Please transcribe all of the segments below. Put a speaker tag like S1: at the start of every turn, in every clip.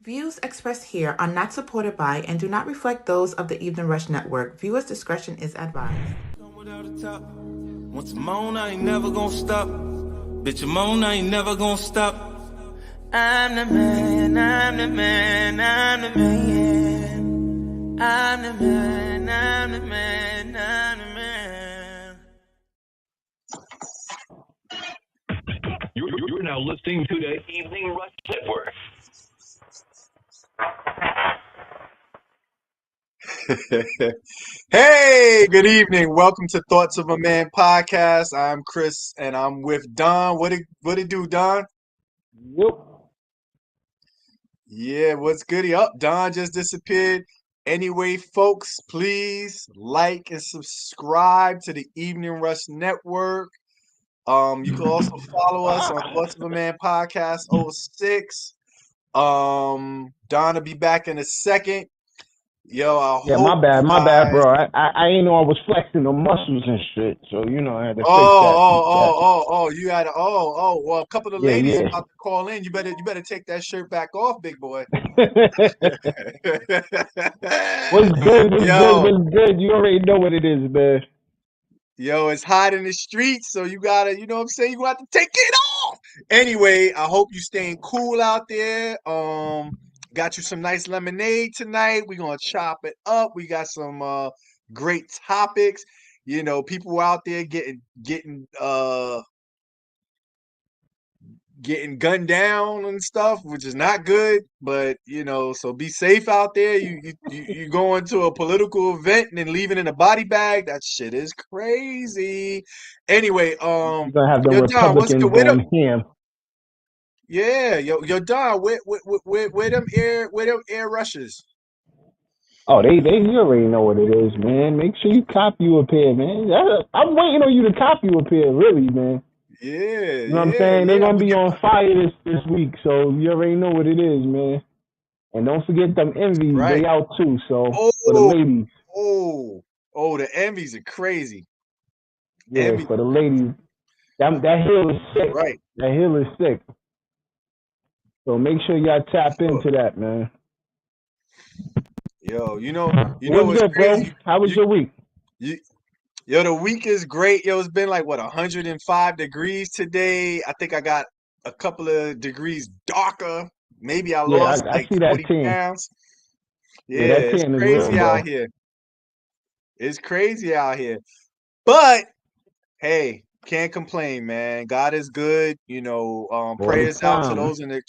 S1: Views expressed here are not supported by and do not reflect those of the Evening Rush Network. Viewers' discretion is advised.
S2: Once I'm on, I ain't never gonna stop. Bitch, I'm on, I ain't never gonna stop. I'm the man, I'm the man, I'm the man. I'm the man, I'm the man, I'm the man.
S3: You're now listening to the Evening Rush Network.
S4: Hey, good evening. Welcome to Thoughts of a Man podcast. I'm Chris and I'm with Don. What it do, Don?
S5: Yep.
S4: Yeah, what's goody? Up, Don just disappeared. Anyway, folks, please like and subscribe to the Evening Rush Network. You can also follow us on Thoughts of a Man podcast 06. Don will be back in a second. Yo, I
S5: Yeah,
S4: hope
S5: my bad, bro. I ain't know I was flexing the muscles and shit, so I had to fix that.
S4: You had well, a couple of ladies about to call in. You better take that shirt back off, big boy.
S5: What's good? You already know what it is, man.
S4: Yo, it's hot in the streets, so you gotta, you know what I'm saying? You got to take it off. Anyway, I hope you staying cool out there. Got you some nice lemonade tonight. We're gonna chop it up. We got some great topics. You know, people out there getting gunned down and stuff, which is not good. But so be safe out there. You go into a political event and then leaving in a body bag. That shit is crazy. Anyway,
S5: You're gonna have the
S4: Don,
S5: Republicans going ham.
S4: Yeah, yo, Don, where them air rushes?
S5: Oh, they you already know what it is, man. Make sure you copy you a pair, man. I'm waiting on you to copy you a pair, really, man.
S4: Yeah,
S5: you know what I'm saying? They're gonna be on fire this week, so you already know what it is, man. And don't forget them envies, they out too. So for the ladies.
S4: The envies are crazy.
S5: Yeah, for the ladies. That heel is sick.
S4: Right.
S5: That heel is sick. So make sure y'all tap into that, man.
S4: Yo,
S5: what's good, bro? How was your week?
S4: Yo, the week is great. Yo, it's been like 105 degrees today. I think I got a couple of degrees darker. Maybe I lost like 40 pounds. Yeah, it's crazy out here. It's crazy out here. But hey, can't complain, man. God is good. Prayers out to those in the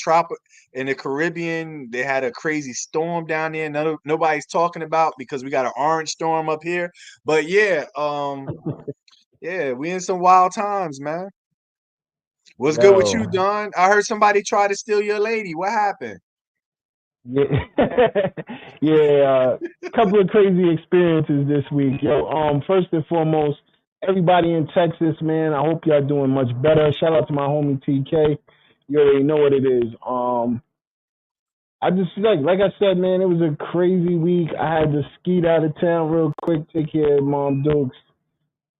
S4: Caribbean. They had a crazy storm down there. Nobody's talking about because we got an orange storm up here. But yeah, we in some wild times, man. What's good with you, Don? I heard somebody try to steal your lady. What happened?
S5: Yeah, a couple of crazy experiences this week. Yo, first and foremost, everybody in Texas, man, I hope y'all doing much better. Shout out to my homie TK. You already know what it is. I just like I said, man, it was a crazy week. I had to skeet out of town real quick, take care of Mom Dukes.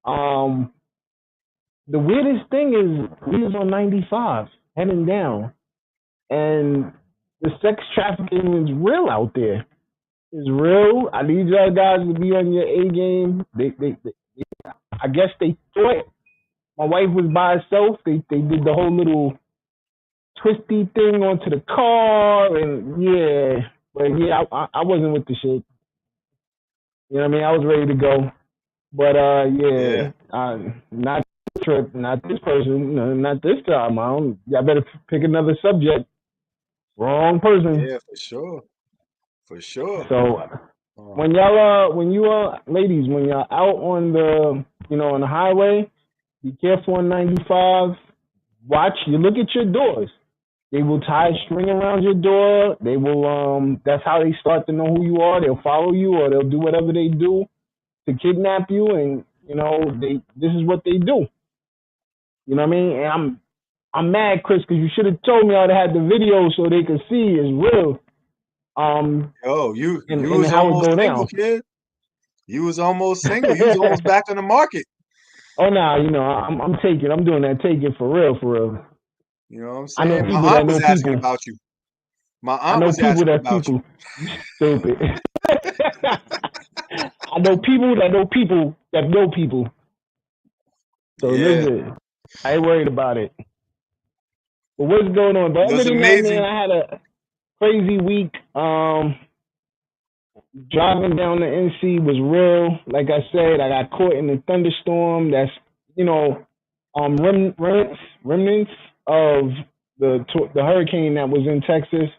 S5: The weirdest thing is we was on 95 heading down, and the sex trafficking is real out there. It's real. I need y'all guys to be on your A game. They I guess they thought my wife was by herself. They did the whole little twisty thing onto the car, and I wasn't with the shit. You know what I mean? I was ready to go, but not this trip, not this person, not this time. Y'all better pick another subject. Wrong person.
S4: Yeah, for sure.
S5: So when you ladies, when y'all out on the on the highway, be careful on 95. You look at your doors. They will tie a string around your door. They will that's how they start to know who you are. They'll follow you, or they'll do whatever they do to kidnap you, and this is what they do. You know what I mean? And I'm mad, Chris, because you should have told me I would have had the video so they could see it's real.
S4: You was almost single, kid. You was almost single. You was almost back on the market.
S5: Oh no, I'm taking. I'm doing that taking for real.
S4: You know what I'm saying?
S5: I know people
S4: my aunt was asking about you. My
S5: I
S4: aunt
S5: know
S4: was
S5: people
S4: asking
S5: that
S4: about you.
S5: people. Stupid. I know people that know people that know people. So
S4: Yeah.
S5: listen, I ain't worried about it. But what's going on? But
S4: It
S5: other
S4: was
S5: than that, man,
S4: amazing.
S5: I had a crazy week. Driving down the NC was real. Like I said, I got caught in a thunderstorm. That's remnants of the hurricane that was in Texas.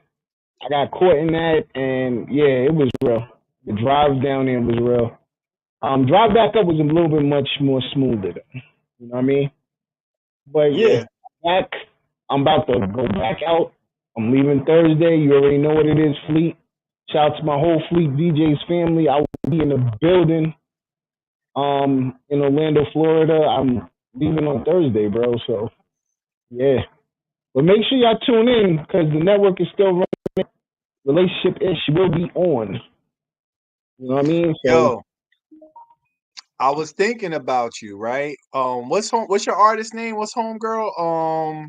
S5: I got caught in that, and yeah, it was real. The drive down there was real. Drive back up was a little bit much more smoother. You know what I mean? But yeah,
S4: Yeah.
S5: back. I'm about to go back out. I'm leaving Thursday. You already know what it is, Fleet. Shout out to my whole Fleet DJs family. I will be in the building in Orlando, Florida. I'm leaving on Thursday, bro. So yeah. But make sure y'all tune in because the network is still running. Relationship Ish will be on. You know what I mean? So
S4: Yo, I was thinking about you, right? What's your artist name? What's homegirl?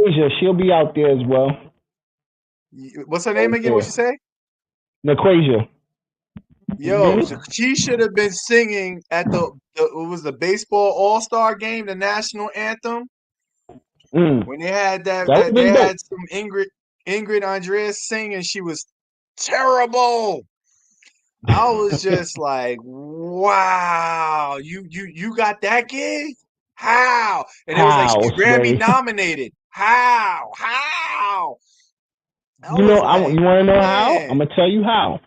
S5: Asia, she'll be out there as well.
S4: What's her
S5: Oh
S4: name again? What
S5: yeah.
S4: you say?
S5: Naquasia.
S4: Yo, so
S5: Mm-hmm.
S4: she should have been singing at it was the baseball all-star game, the national anthem, when they had
S5: That would
S4: that
S5: have
S4: they
S5: been dope.
S4: had some Ingrid Andreas singing. She was terrible. I was just like, wow, you got that gig? How? And it was like she's
S5: How,
S4: Grammy
S5: Sway?
S4: nominated. How? How? I
S5: You
S4: was
S5: know,
S4: like,
S5: you want to know how? I'm
S4: man,
S5: gonna tell you how.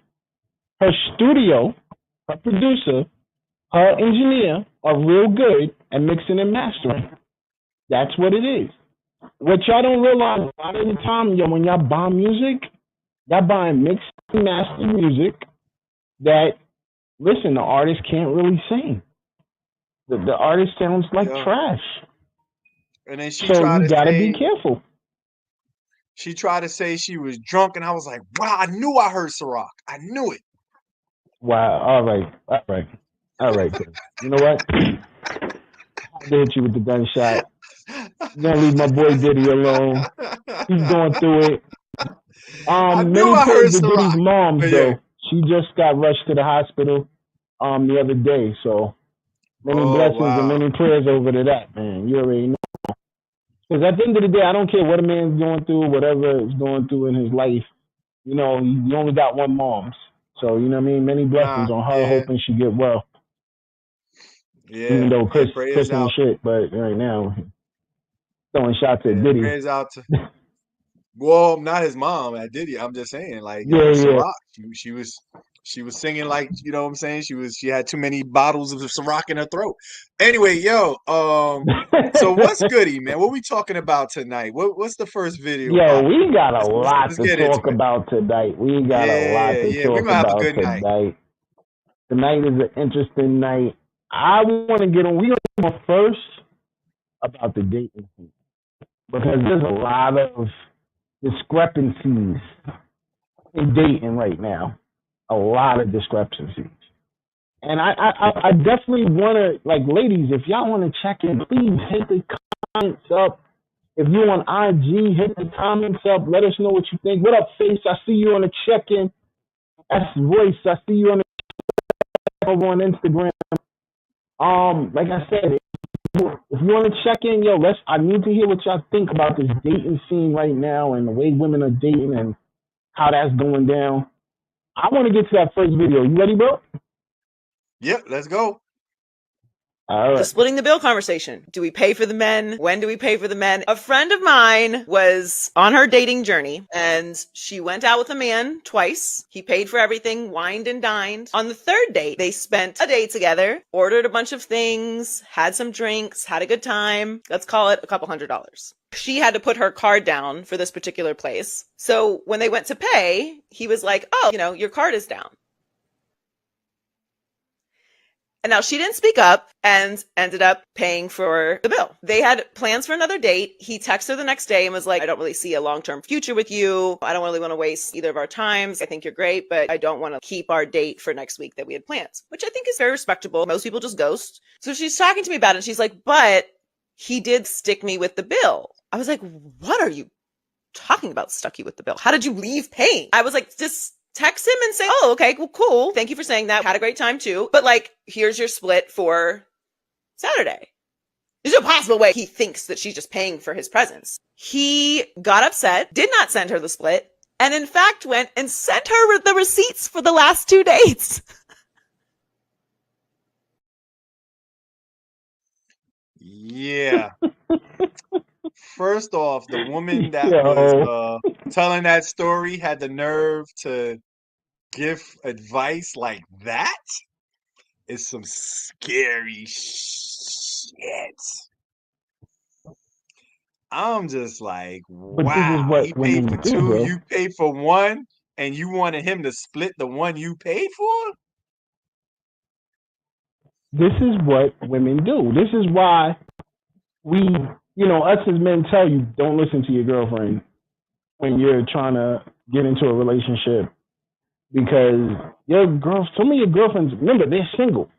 S5: Her studio, her producer, her engineer are real good at mixing and mastering. That's what it is. What y'all don't realize a lot of the time, when y'all buy music, y'all buying mixed and mastered music that, listen, the artist can't really sing. The artist sounds like
S4: yo.
S5: trash.
S4: And then
S5: So you gotta be careful.
S4: she tried to say she was drunk, and I was like, wow, I knew I heard Ciroc. I knew it.
S5: Wow. All right. Then. You know what? I had to hit you with the gunshot. You're gonna leave my boy Diddy alone. He's going through it.
S4: I knew
S5: Many
S4: I
S5: prayers
S4: heard
S5: to Diddy's
S4: Ciroc.
S5: mom
S4: But yeah.
S5: though. She just got rushed to the hospital the other day. So many
S4: Oh
S5: blessings and
S4: wow.
S5: many prayers over to that, man. You already know. Because at the end of the day, I don't care what a man's going through, whatever is going through in his life. You know, you only got one mom. So, you know what I mean? Many blessings
S4: Nah,
S5: on her,
S4: yeah,
S5: hoping she get well. Even
S4: yeah,
S5: though
S4: yeah.
S5: Chris
S4: Prayers
S5: ain't
S4: out.
S5: shit, but right now, throwing shots at
S4: Yeah,
S5: Diddy.
S4: prayers out to well, not his mom, at Diddy. I'm just saying, like, yo,
S5: Yeah.
S4: Ciroc. She was singing like, you know what I'm saying? She had too many bottles of Ciroc in her throat. Anyway, yo, so what's goody, man? What we talking about tonight? What's the first video
S5: Yo,
S4: about?
S5: we got a
S4: Let's
S5: lot to
S4: get into
S5: talk
S4: it.
S5: about tonight. We got a lot
S4: Yeah,
S5: to
S4: yeah. We're
S5: talk
S4: gonna have a
S5: about
S4: good night.
S5: tonight. Tonight is an interesting night. I want to get on. We gonna go first about the dating scene because there's a lot of discrepancies in dating right now. A lot of discrepancies, and I definitely want to, like, ladies, if y'all want to check in, please hit the comments up. If you're on IG, hit the comments up. Let us know what you think. What up, Face? I see you on the check-in. That's Voice. I see you on the over on Instagram. Like I said, if you want to check in, yo, I need to hear what y'all think about this dating scene right now and the way women are dating and how that's going down. I want to get to that first video. You ready, bro?
S4: Yep, let's go.
S5: All
S6: The
S5: right.
S6: splitting the bill conversation. Do we pay for the men? When do we pay for the men? A friend of mine was on her dating journey and she went out with a man twice. He paid for everything, wined and dined. On the third date, they spent a day together, ordered a bunch of things, had some drinks, had a good time. Let's call it a couple $100. She had to put her card down for this particular place. So when they went to pay, he was like, oh, your card is down. And now she didn't speak up and ended up paying for the bill. They had plans for another date. He texted her the next day and was like, I don't really see a long-term future with you. I don't really want to waste either of our times. I think you're great, but I don't want to keep our date for next week that we had planned, which I think is very respectable. Most people just ghost. So she's talking to me about it. And she's like, but he did stick me with the bill. I was like, what are you talking about stuck you with the bill? How did you leave paying? I was like, just text him and say, oh, okay, well, cool. Thank you for saying that. Had a great time too. But like, here's your split for Saturday. There's no possible way he thinks that she's just paying for his presence. He got upset, did not send her the split, and in fact went and sent her the receipts for the last 2 dates.
S4: Yeah. First off, the woman that was telling that story had the nerve to give advice like that. Is some scary shit. I'm just like, wow. He paid for 2, you paid for 1, and you wanted him to split the 1 you paid for?
S5: This is what women do. This is why us as men tell you, don't listen to your girlfriend when you're trying to get into a relationship, because some of your girlfriends, remember, they're single.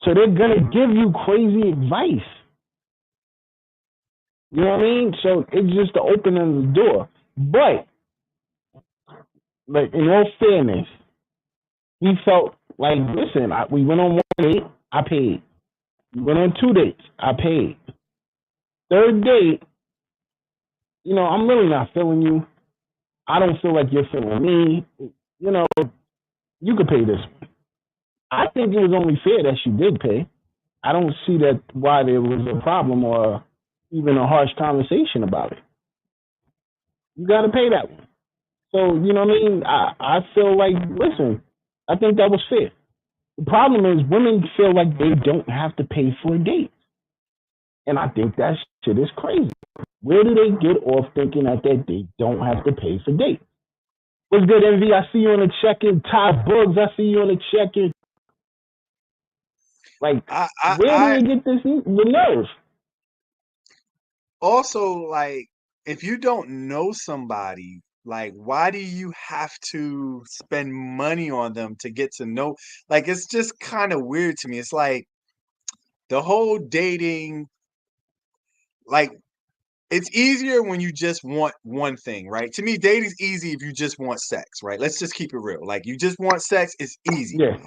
S5: So they're going to give you crazy advice. You know what I mean? So it's just the opening of the door. But, like, in all fairness, he felt like, listen, we went on 1 date, I paid. We went on 2 dates, I paid. 3rd date, I'm really not feeling you. I don't feel like you're feeling me. You could pay this. I think it was only fair that she did pay. I don't see that why there was a problem or even a harsh conversation about it. You got to pay that one. So, you know what I mean? I feel like, listen, I think that was fair. The problem is women feel like they don't have to pay for a date. And I think that shit is crazy. Where do they get off thinking that they don't have to pay for dates? What's good, Envy? I see you on the check-in. Todd Bugs, I see you on the check-in. Like, where do they get the nerve?
S4: Also, like, if you don't know somebody, like, why do you have to spend money on them to get to know? Like, it's just kind of weird to me. It's like the whole dating, like, it's easier when you just want one thing, right? To me, dating's easy if you just want sex, right? Let's just keep it real. Like, you just want sex, it's easy.
S5: Yeah.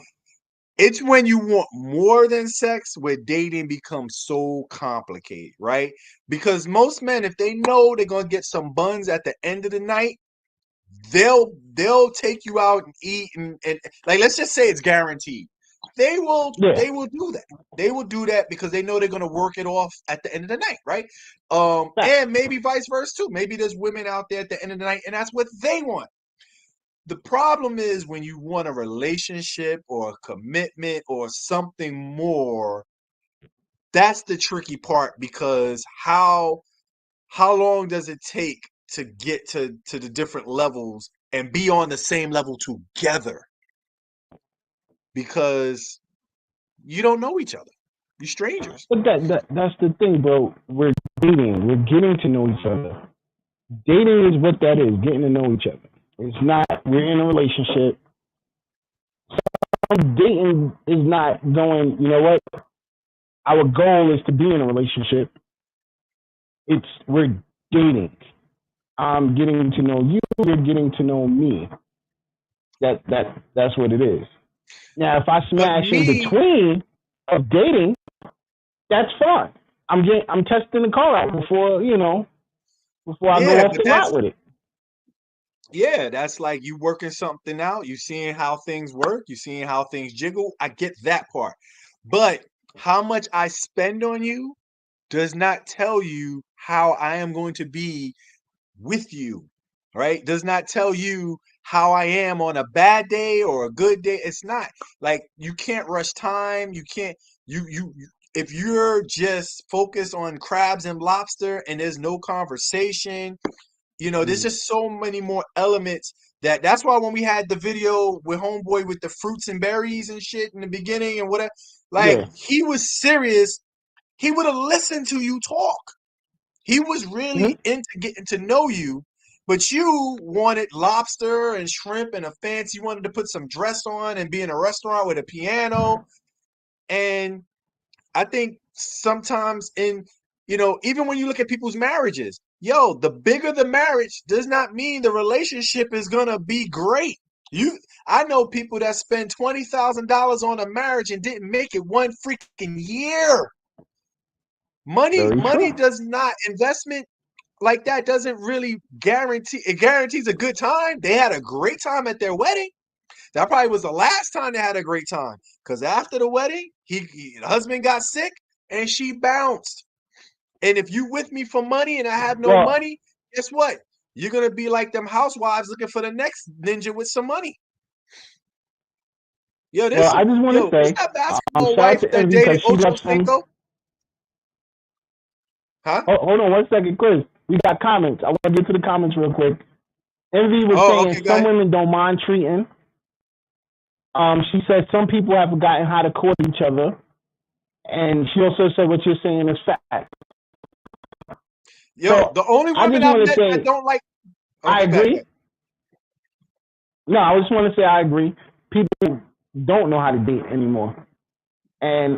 S4: It's when you want more than sex where dating becomes so complicated, right? Because most men, if they know they're gonna get some buns at the end of the night, they'll take you out and eat and like, let's just say it's guaranteed. They will do that. They will do that because they know they're gonna work it off at the end of the night, right? And maybe vice versa too. Maybe there's women out there at the end of the night and that's what they want. The problem is when you want a relationship or a commitment or something more, that's the tricky part, because how long does it take to get to the different levels and be on the same level together? Because you don't know each other. You're strangers.
S5: But that's the thing, bro. We're dating. We're getting to know each other. Dating is what that is, getting to know each other. It's not, we're in a relationship. Dating is not going, you know what? Our goal is to be in a relationship. We're dating. I'm getting to know you, you're getting to know me. That's what it is. Now, if I smash in between of dating, that's fine. I'm testing the car out before I go off the lot with it.
S4: Yeah, that's like you working something out. You seeing how things work. You seeing how things jiggle. I get that part. But how much I spend on you does not tell you how I am going to be with you, right? Does not tell you how I am on a bad day or a good day. It's not. Like, you can't rush time. You can't, if you're just focused on crabs and lobster and there's no conversation, there's just so many more elements that's why when we had the video with Homeboy with the fruits and berries and shit in the beginning and whatever, he was serious. He would have listened to you talk. He was really into getting to know you, but you wanted lobster and shrimp and you wanted to put some dress on and be in a restaurant with a piano. And I think sometimes even when you look at people's marriages, yo, the bigger the marriage does not mean the relationship is gonna be great. I know people that spend $20,000 on a marriage and didn't make it one freaking year. Money does not, investment like that doesn't really guarantee. It guarantees a good time. They had a great time at their wedding. That probably was the last time they had a great time. Because after the wedding, the husband got sick and she bounced. And if you with me for money and I have no money, guess what? You're gonna be like them housewives looking for the next ninja with some money. Yo,
S5: I just want to say,
S4: that basketball wife that dated Ocho Cinco? Huh?
S5: Hold on 1 second, Chris. We got comments. I want to get to the comments real quick. Envy was saying some women don't mind treating. She said some people have forgotten how to court each other. And she also said what you're saying is fact.
S4: Yo, so the only women I met that don't like...
S5: I agree. No, I just want to say I agree. People don't know how to date anymore. And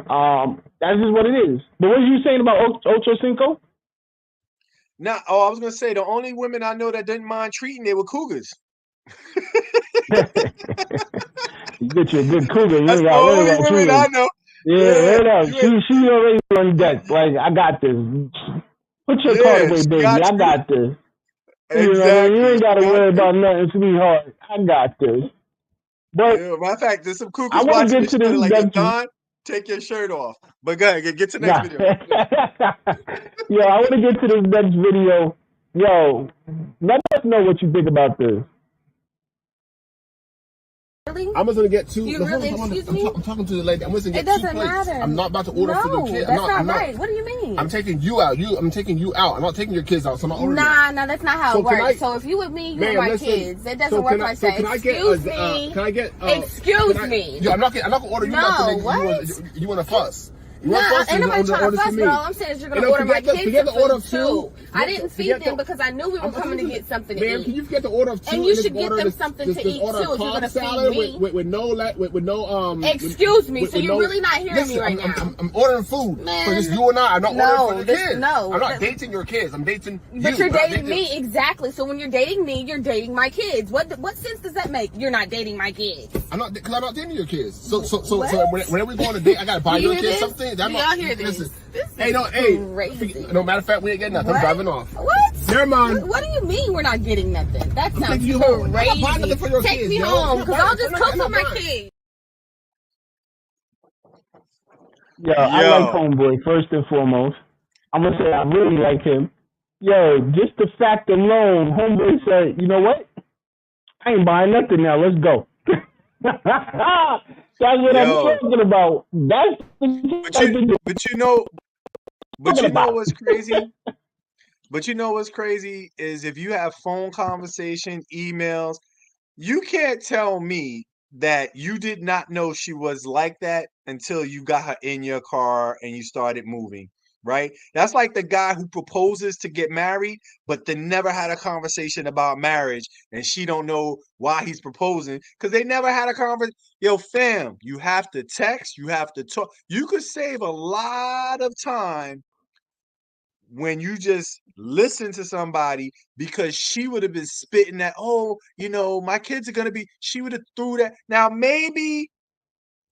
S5: that's just what it is. But what were you saying about Ocho Cinco?
S4: I was going to say the only women I know that didn't mind treating, they were cougars.
S5: You get you a good cougar.
S4: That's the only women I know.
S5: Yeah. She already on deck. Like, I got this. Put your card away, baby. I got this.
S4: Exactly.
S5: You ain't got to worry about nothing, sweetheart. I got this. But
S4: matter of fact, there's some cougars watching this show like, Don, take your shirt off. But go ahead, get to the next video.
S5: Yo, I want to get to this next video. Yo, let us know what you think about this.
S7: Really? I'm just gonna get to. I'm talking to the lady. I'm just gonna get two plates. It doesn't matter. I'm not about to order for the kid.
S8: That's not right. What do you mean?
S7: I'm taking you out. I'm taking you out. I'm not taking your kids out. So I'm not ordering.
S8: Nah, that's not how it works. So if you with me, you with my kids. It doesn't work like that. Excuse me.
S7: Can I get?
S8: Excuse me.
S7: Yo, I'm not gonna order you nothing. What? You want to fuss?
S8: Ain't nobody trying to fuss, but all I'm saying is you're going to order my kids some food too. I didn't feed them because I knew we were coming to get something to eat.
S7: Can you forget the order of two?
S8: And you should get them something to eat too if you're going to feed me.
S7: With no
S8: Excuse me, so you're really not hearing me right now.
S7: I'm ordering food for just you and I. I'm not ordering for the kids. No. I'm not dating your kids. I'm dating you.
S8: But you're dating me, exactly. So when you're dating me, you're dating my kids. What sense does that make? You're not dating my kids.
S7: I'm not dating your kids. So whenever we go on a date, I got to buy your kids something.
S8: Y'all hear this? This is crazy.
S7: No matter of fact, we ain't getting nothing. I'm driving off.
S8: What?
S7: Never mind.
S8: What do you mean we're not getting nothing? That sounds crazy.
S7: Take
S8: me home, because I'll just cook for my kids.
S5: Yo, I like Homeboy, first and foremost. I'm going to say I really like him. Yo, just the fact alone, Homeboy said, you know what? I ain't buying nothing now. Let's go. That's what I'm talking about.
S4: But you know what's crazy? But you know what's crazy is if you have phone conversation, emails, you can't tell me that you did not know she was like that until you got her in your car and you started moving. Right? That's like the guy who proposes to get married, but they never had a conversation about marriage, and she don't know why he's proposing because they never had a conversation. Yo, fam, you have to text, you have to talk. You could save a lot of time when you just listen to somebody, because she would have been spitting that, my kids are gonna be. She would have threw that. Now maybe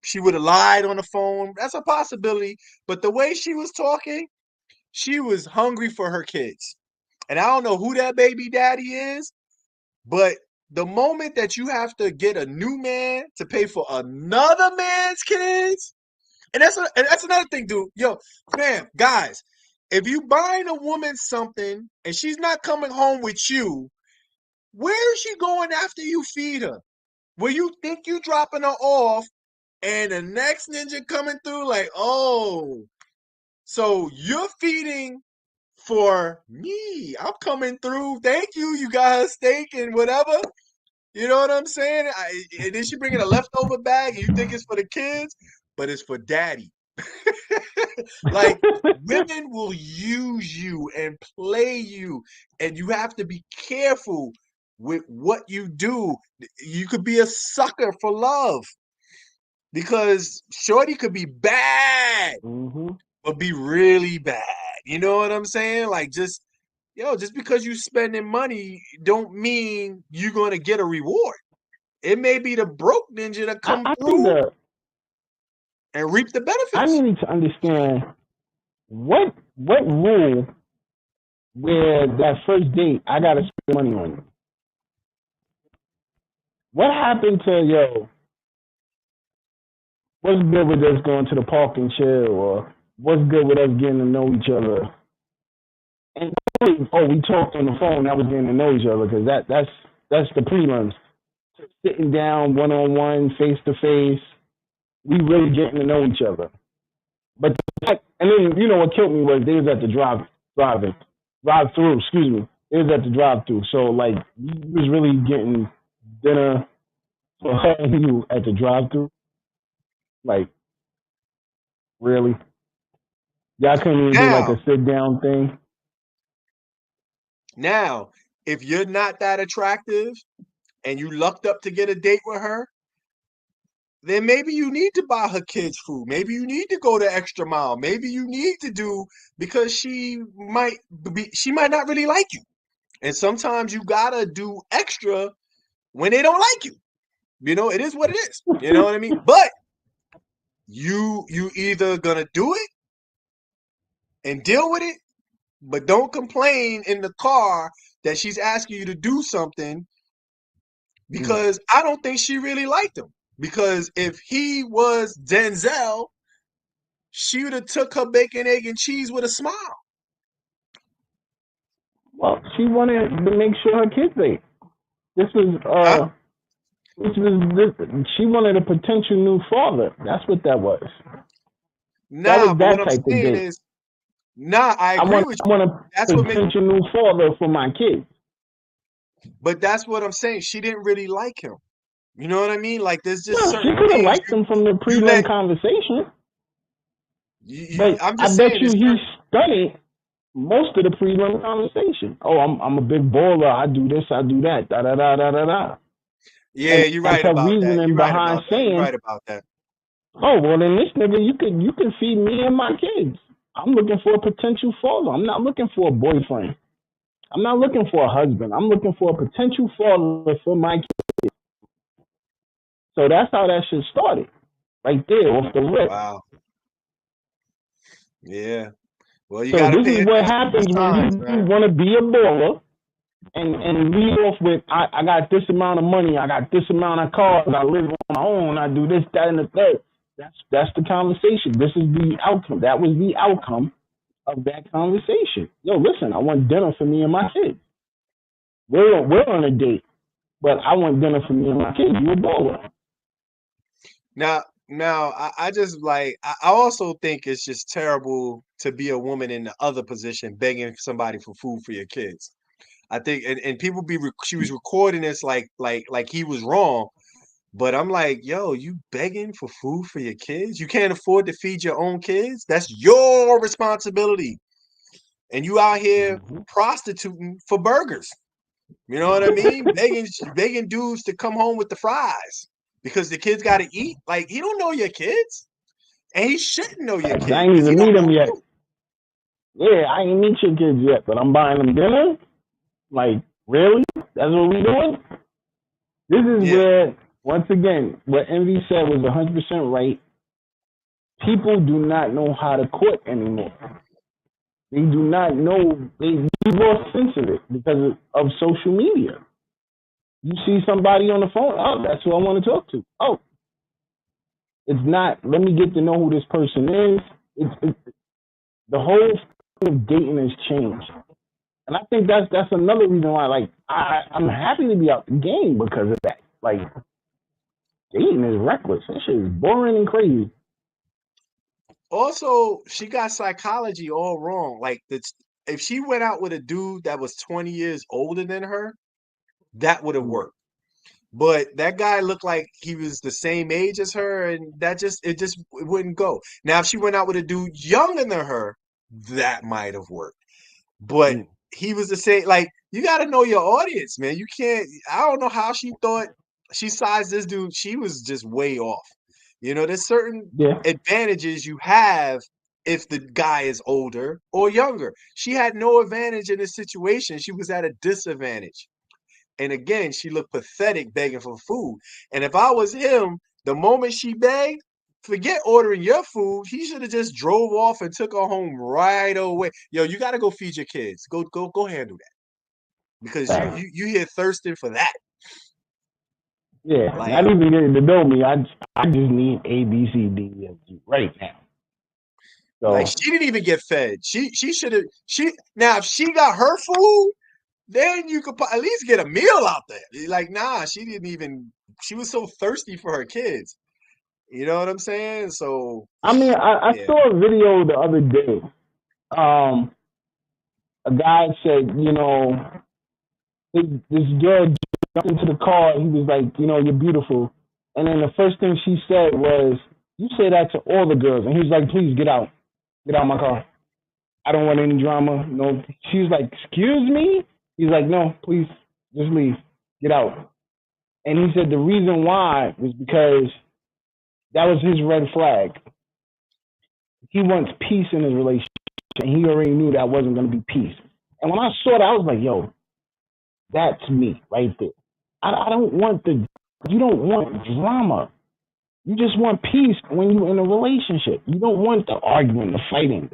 S4: she would have lied on the phone. That's a possibility. But the way she was talking, she was hungry for her kids. And I don't know who that baby daddy is, but the moment that you have to get a new man to pay for another man's kids, and that's another thing, dude. Yo, fam, guys, if you buying a woman something and she's not coming home with you, where is she going after you feed her? Where you think you dropping her off, and the next ninja coming through like, so you're feeding for me. I'm coming through. Thank you. You got her steak and whatever. You know what I'm saying? And then she bringing a leftover bag and you think it's for the kids, but it's for daddy. Like, women will use you and play you, and you have to be careful with what you do. You could be a sucker for love. Because shorty could be bad, but be really bad. You know what I'm saying? Like, just, just because you spending money don't mean you're going to get a reward. It may be the broke ninja to come through and reap the benefits.
S5: I need to understand what rule where that first date I gotta spend money on you. What happened to what's good with us going to the park and chill, or what's good with us getting to know each other? And we talked on the phone. That was getting to know each other, because that's the prelims. Sitting down one on one, face to face, we really getting to know each other. But and then what killed me was they was at the drive-through. Excuse me, it was at the drive-through. So like we was really getting dinner for her and you at the drive-through. Like, really? Y'all couldn't even do like a sit-down thing?
S4: Now, if you're not that attractive and you lucked up to get a date with her, then maybe you need to buy her kids food. Maybe you need to go the extra mile. Maybe you need to do, because she might not really like you. And sometimes you gotta do extra when they don't like you. It is what it is. You know what I mean? But you either gonna do it and deal with it, but don't complain in the car that she's asking you to do something, because I don't think she really liked him. Because if he was Denzel, she would have took her bacon, egg, and cheese with a smile.
S5: Well, she wanted to make sure her kids ate. She wanted a potential new father. That's what that was.
S4: Nah, but what I'm saying is, I agree with you.
S5: I want a potential new father for my kids.
S4: But that's what I'm saying. She didn't really like him. You know what I mean? Like, there's just certain
S5: she could have liked him from the prelim conversation. But I bet you he studied most of the prelim conversation. Oh, I'm a big baller. I do this. I do that. Da da da da da da.
S4: Yeah, you're right about that. You're right about that.
S5: Oh, well, then this nigga, you can feed me and my kids. I'm looking for a potential father. I'm not looking for a boyfriend. I'm not looking for a husband. I'm looking for a potential father for my kids. So that's how that shit started, right there off the rip.
S4: Wow. Yeah. Well, you
S5: got to. So this is what happens when you want to be a baller and lead off with, I got this amount of money, I got this amount of cars, I live on my own, I do this, that, and the third. That's the conversation. This is the outcome. That was the outcome of that conversation. Yo, listen, I want dinner for me and my kids. We're on a date, but I want dinner for me and my kids. You a baller.
S4: Now, I just I also think it's just terrible to be a woman in the other position, begging somebody for food for your kids. I think, and people she was recording this like he was wrong, but I'm like, yo, you begging for food for your kids? You can't afford to feed your own kids? That's your responsibility. And you out here prostituting for burgers. You know what I mean? begging dudes to come home with the fries because the kids got to eat. Like, he don't know your kids, and he shouldn't know your kids.
S5: I ain't even meet them yet. Yeah, I ain't meet your kids yet, but I'm buying them dinner. Like, really? That's what we doing? This is where, once again, what Envy said was 100% right. People do not know how to court anymore. They do not know. They lost sense of it because of social media. You see somebody on the phone, oh, that's who I want to talk to. Oh, it's not, let me get to know who this person is. It's the whole thing of dating has changed. And I think that's another reason why, like, I'm happy to be out the game because of that. Like, dating is reckless. That shit is boring and crazy.
S4: Also, she got psychology all wrong. Like, if she went out with a dude that was 20 years older than her, that would have worked. But that guy looked like he was the same age as her, and it wouldn't go. Now, if she went out with a dude younger than her, that might have worked. But he was the same. Like, you got to know your audience, man. You can't. I don't know how she thought she sized this dude. She was just way off. You know, there's certain advantages you have if the guy is older or younger. She had no advantage in this situation. She was at a disadvantage. And again, she looked pathetic begging for food. And if I was him, the moment she begged, forget ordering your food. He should have just drove off and took her home right away. Yo, you got to go feed your kids. Go handle that. Because you here thirsting for that.
S5: Yeah, like, not even getting to know me. I just need A, B, C, D, F, G right now.
S4: So, like, she didn't even get fed. She should have. Now if she got her food, then you could at least get a meal out there. Like, nah, she didn't even. She was so thirsty for her kids. You know what I'm saying? So
S5: I mean, I saw a video the other day. A guy said, you know, this girl jumped into the car. He was like, you know, you're beautiful. And then the first thing she said was, you say that to all the girls. And he was like, please get out. Get out of my car. I don't want any drama. No. She was like, excuse me? He's like, no, please, just leave. Get out. And he said the reason why was because that was his red flag. He wants peace in his relationship. And he already knew that wasn't going to be peace. And when I saw that, I was like, yo, that's me right there. I don't want you don't want drama. You just want peace when you're in a relationship. You don't want the arguing, the fighting.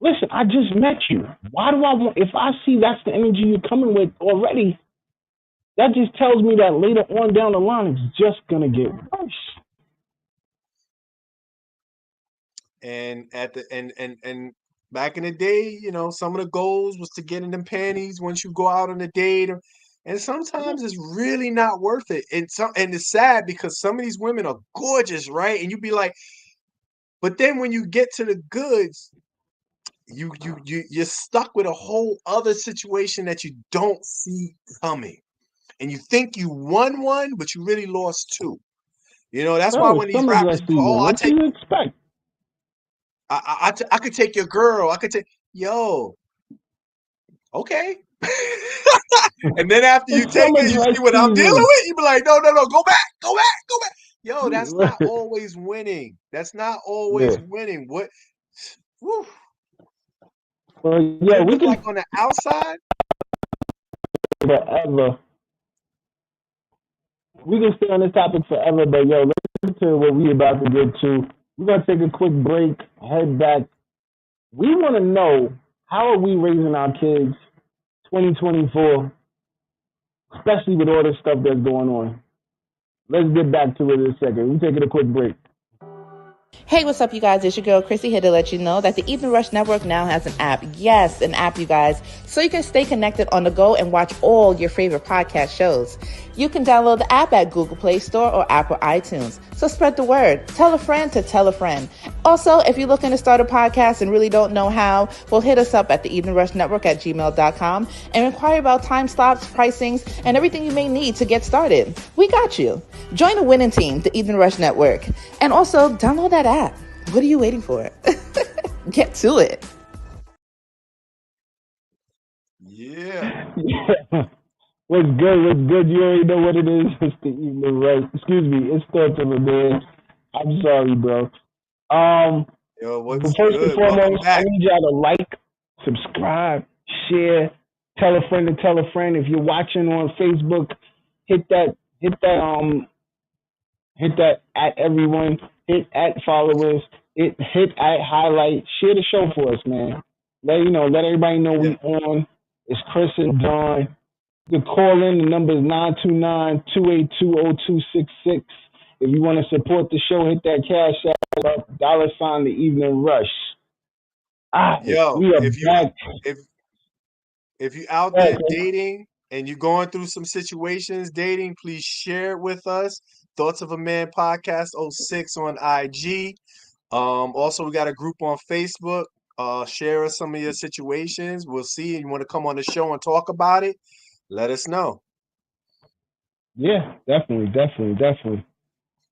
S5: Listen, I just met you. Why do I want, if I see that's the energy you're coming with already, that just tells me that later on down the line, it's just going to get worse.
S4: And and back in the day, you know, some of the goals was to get in them panties once you go out on a date. And sometimes it's really not worth it. And it's sad because some of these women are gorgeous, right? And you be like, but then when you get to the goods, you're stuck with a whole other situation that you don't see coming. And you think you won one, but you really lost two. You know, that's why when these rappers go,
S5: what do you expect?
S4: I could take your girl. I could take, yo, okay. And then after you take it, you see what I'm dealing with. You be like, no, go back. Yo, that's not always winning. That's not always winning. What? Whew.
S5: Well, yeah, we can
S4: like on the outside.
S5: Forever. We can stay on this topic forever, but yo, listen to what we about to get to. We're gonna take a quick break, head back. We want to know, how are we raising our kids 2024, especially with all this stuff that's going on. Let's get back to it in a second. We're taking a quick break.
S1: Hey, what's up, you guys? It's your girl, Chrissy, here to let you know that the Evening Rush Network now has an app. Yes, an app, you guys, so you can stay connected on the go and watch all your favorite podcast shows. You can download the app at Google Play Store or Apple iTunes. So spread the word. Tell a friend to tell a friend. Also, if you're looking to start a podcast and really don't know how, well, hit us up at the Evening Rush Network at gmail.com and inquire about time slots, pricings, and everything you may need to get started. We got you. Join the winning team, the Evening Rush Network. And also, download that app. What are you waiting for? Get to it.
S4: Yeah.
S5: What's good? You already know what it is. It's the Evening Rush. Excuse me. It's Thoughts of a Man. I'm sorry, bro.
S4: Yo, what's
S5: first
S4: good?
S5: and foremost, I need y'all to like, subscribe, share, tell a friend to tell a friend. If you're watching on Facebook, hit that at everyone, hit at followers, hit at highlight, share the show for us, man. Let everybody know we on. It's Chris and Dawn. You can call in. The number is 929-282-0266. If you want to support the show, hit that cash app, $, the Evening Rush.
S4: Yo,
S5: we are back.
S4: If you out there dating and you're going through some situations dating, please share it with us. Thoughts of a Man Podcast 06 on IG. Also, we got a group on Facebook. Share us some of your situations. We'll see. You want to come on the show and talk about it? Let us know.
S5: Yeah, definitely.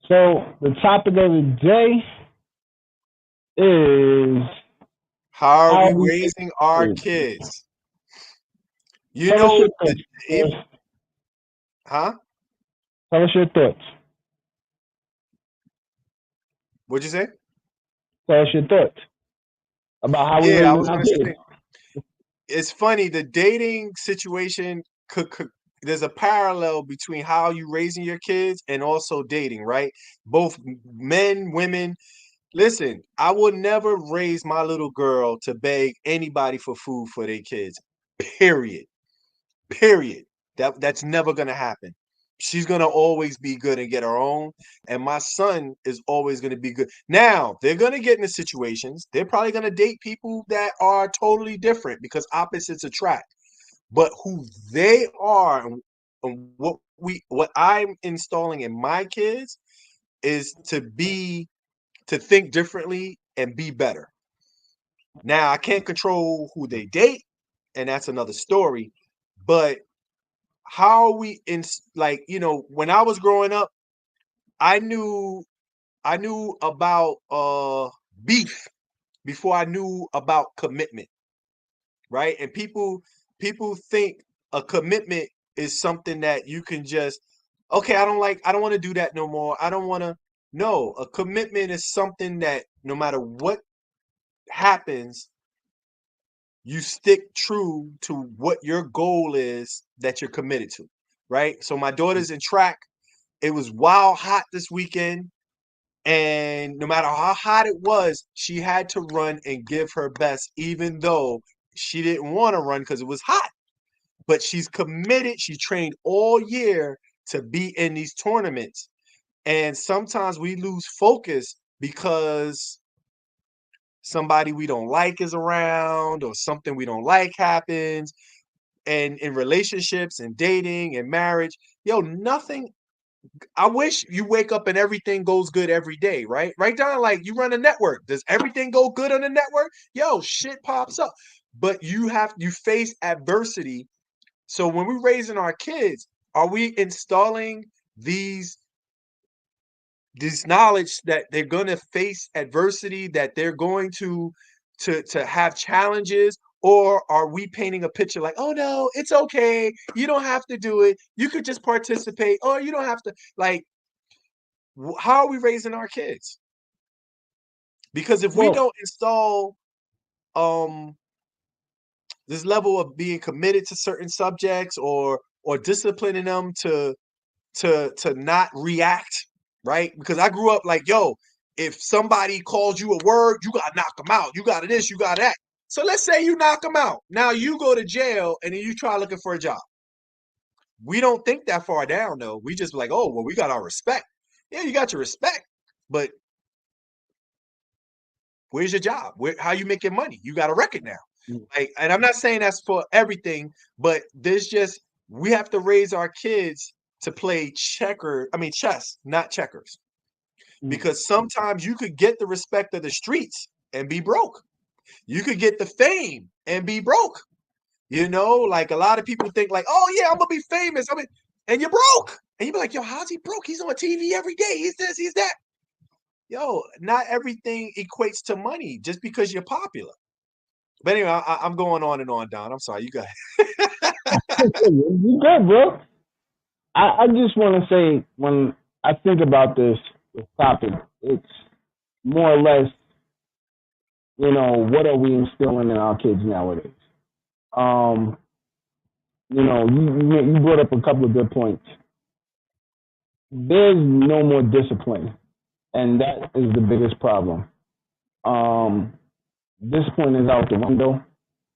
S5: So the topic of the day is
S4: how are we raising our kids? You know, huh?
S5: Tell us your thoughts.
S4: What'd you say?
S5: Tell us your thoughts. about how we
S4: Yeah, I
S5: raising
S4: was
S5: our
S4: gonna
S5: kids.
S4: say, it's funny, the dating situation could there's a parallel between how you raising your kids and also dating, right? Both men, women. Listen, I would never raise my little girl to beg anybody for food for their kids. Period. Period. That's never gonna happen. She's gonna always be good and get her own, and my son is always gonna be good. Now they're gonna get into situations. They're probably gonna date people that are totally different because opposites attract. But who they are and what I'm installing in my kids is to think differently and be better. Now I can't control who they date, and that's another story. But how are we in, like, when I was growing up, I knew about beef before I knew about commitment, right? And people think a commitment is something that you can just, okay, I don't want to do that no more. I don't want to. No, a commitment is something that no matter what happens, you stick true to what your goal is that you're committed to, right? So my daughter's in track. It was wild hot this weekend, and no matter how hot it was, she had to run and give her best, even though she didn't want to run because it was hot. But she's committed. She trained all year to be in these tournaments. And sometimes we lose focus because somebody we don't like is around or something we don't like happens. And in relationships and dating and marriage, nothing. I wish you wake up and everything goes good every day, right? Right down, like, you run a network. Does everything go good on the network? Shit pops up. But you face adversity. So when we're raising our kids, are we installing these knowledge that they're going to face adversity, that they're going to have challenges? Or are we painting a picture like, oh no, it's okay, you don't have to do it, you could just participate, or you don't have to, like, how are we raising our kids? Because if we don't install this level of being committed to certain subjects, or disciplining them to not react, right? Because I grew up like, if somebody calls you a word, you gotta knock them out. You gotta this, you gotta that. So let's say you knock them out. Now you go to jail and then you try looking for a job. We don't think that far down, though. We just like, oh, well, we got our respect. Yeah, you got your respect, but where's your job? How you making money? You got a record now. Like, and I'm not saying that's for everything, but we have to raise our kids to play chess, not checkers. Because sometimes you could get the respect of the streets and be broke. You could get the fame and be broke. Like, a lot of people think like, oh yeah, I'm gonna be famous. And you're broke. And you be like, how's he broke? He's on TV every day. He's this, he's that. Not everything equates to money just because you're popular. But anyway, I'm going on and on, Don. I'm sorry. You go ahead.
S5: You good, bro. I just want to say, when I think about this topic, it's more or less, what are we instilling in our kids nowadays? You brought up a couple of good points. There's no more discipline, and that is the biggest problem. Discipline is out the window.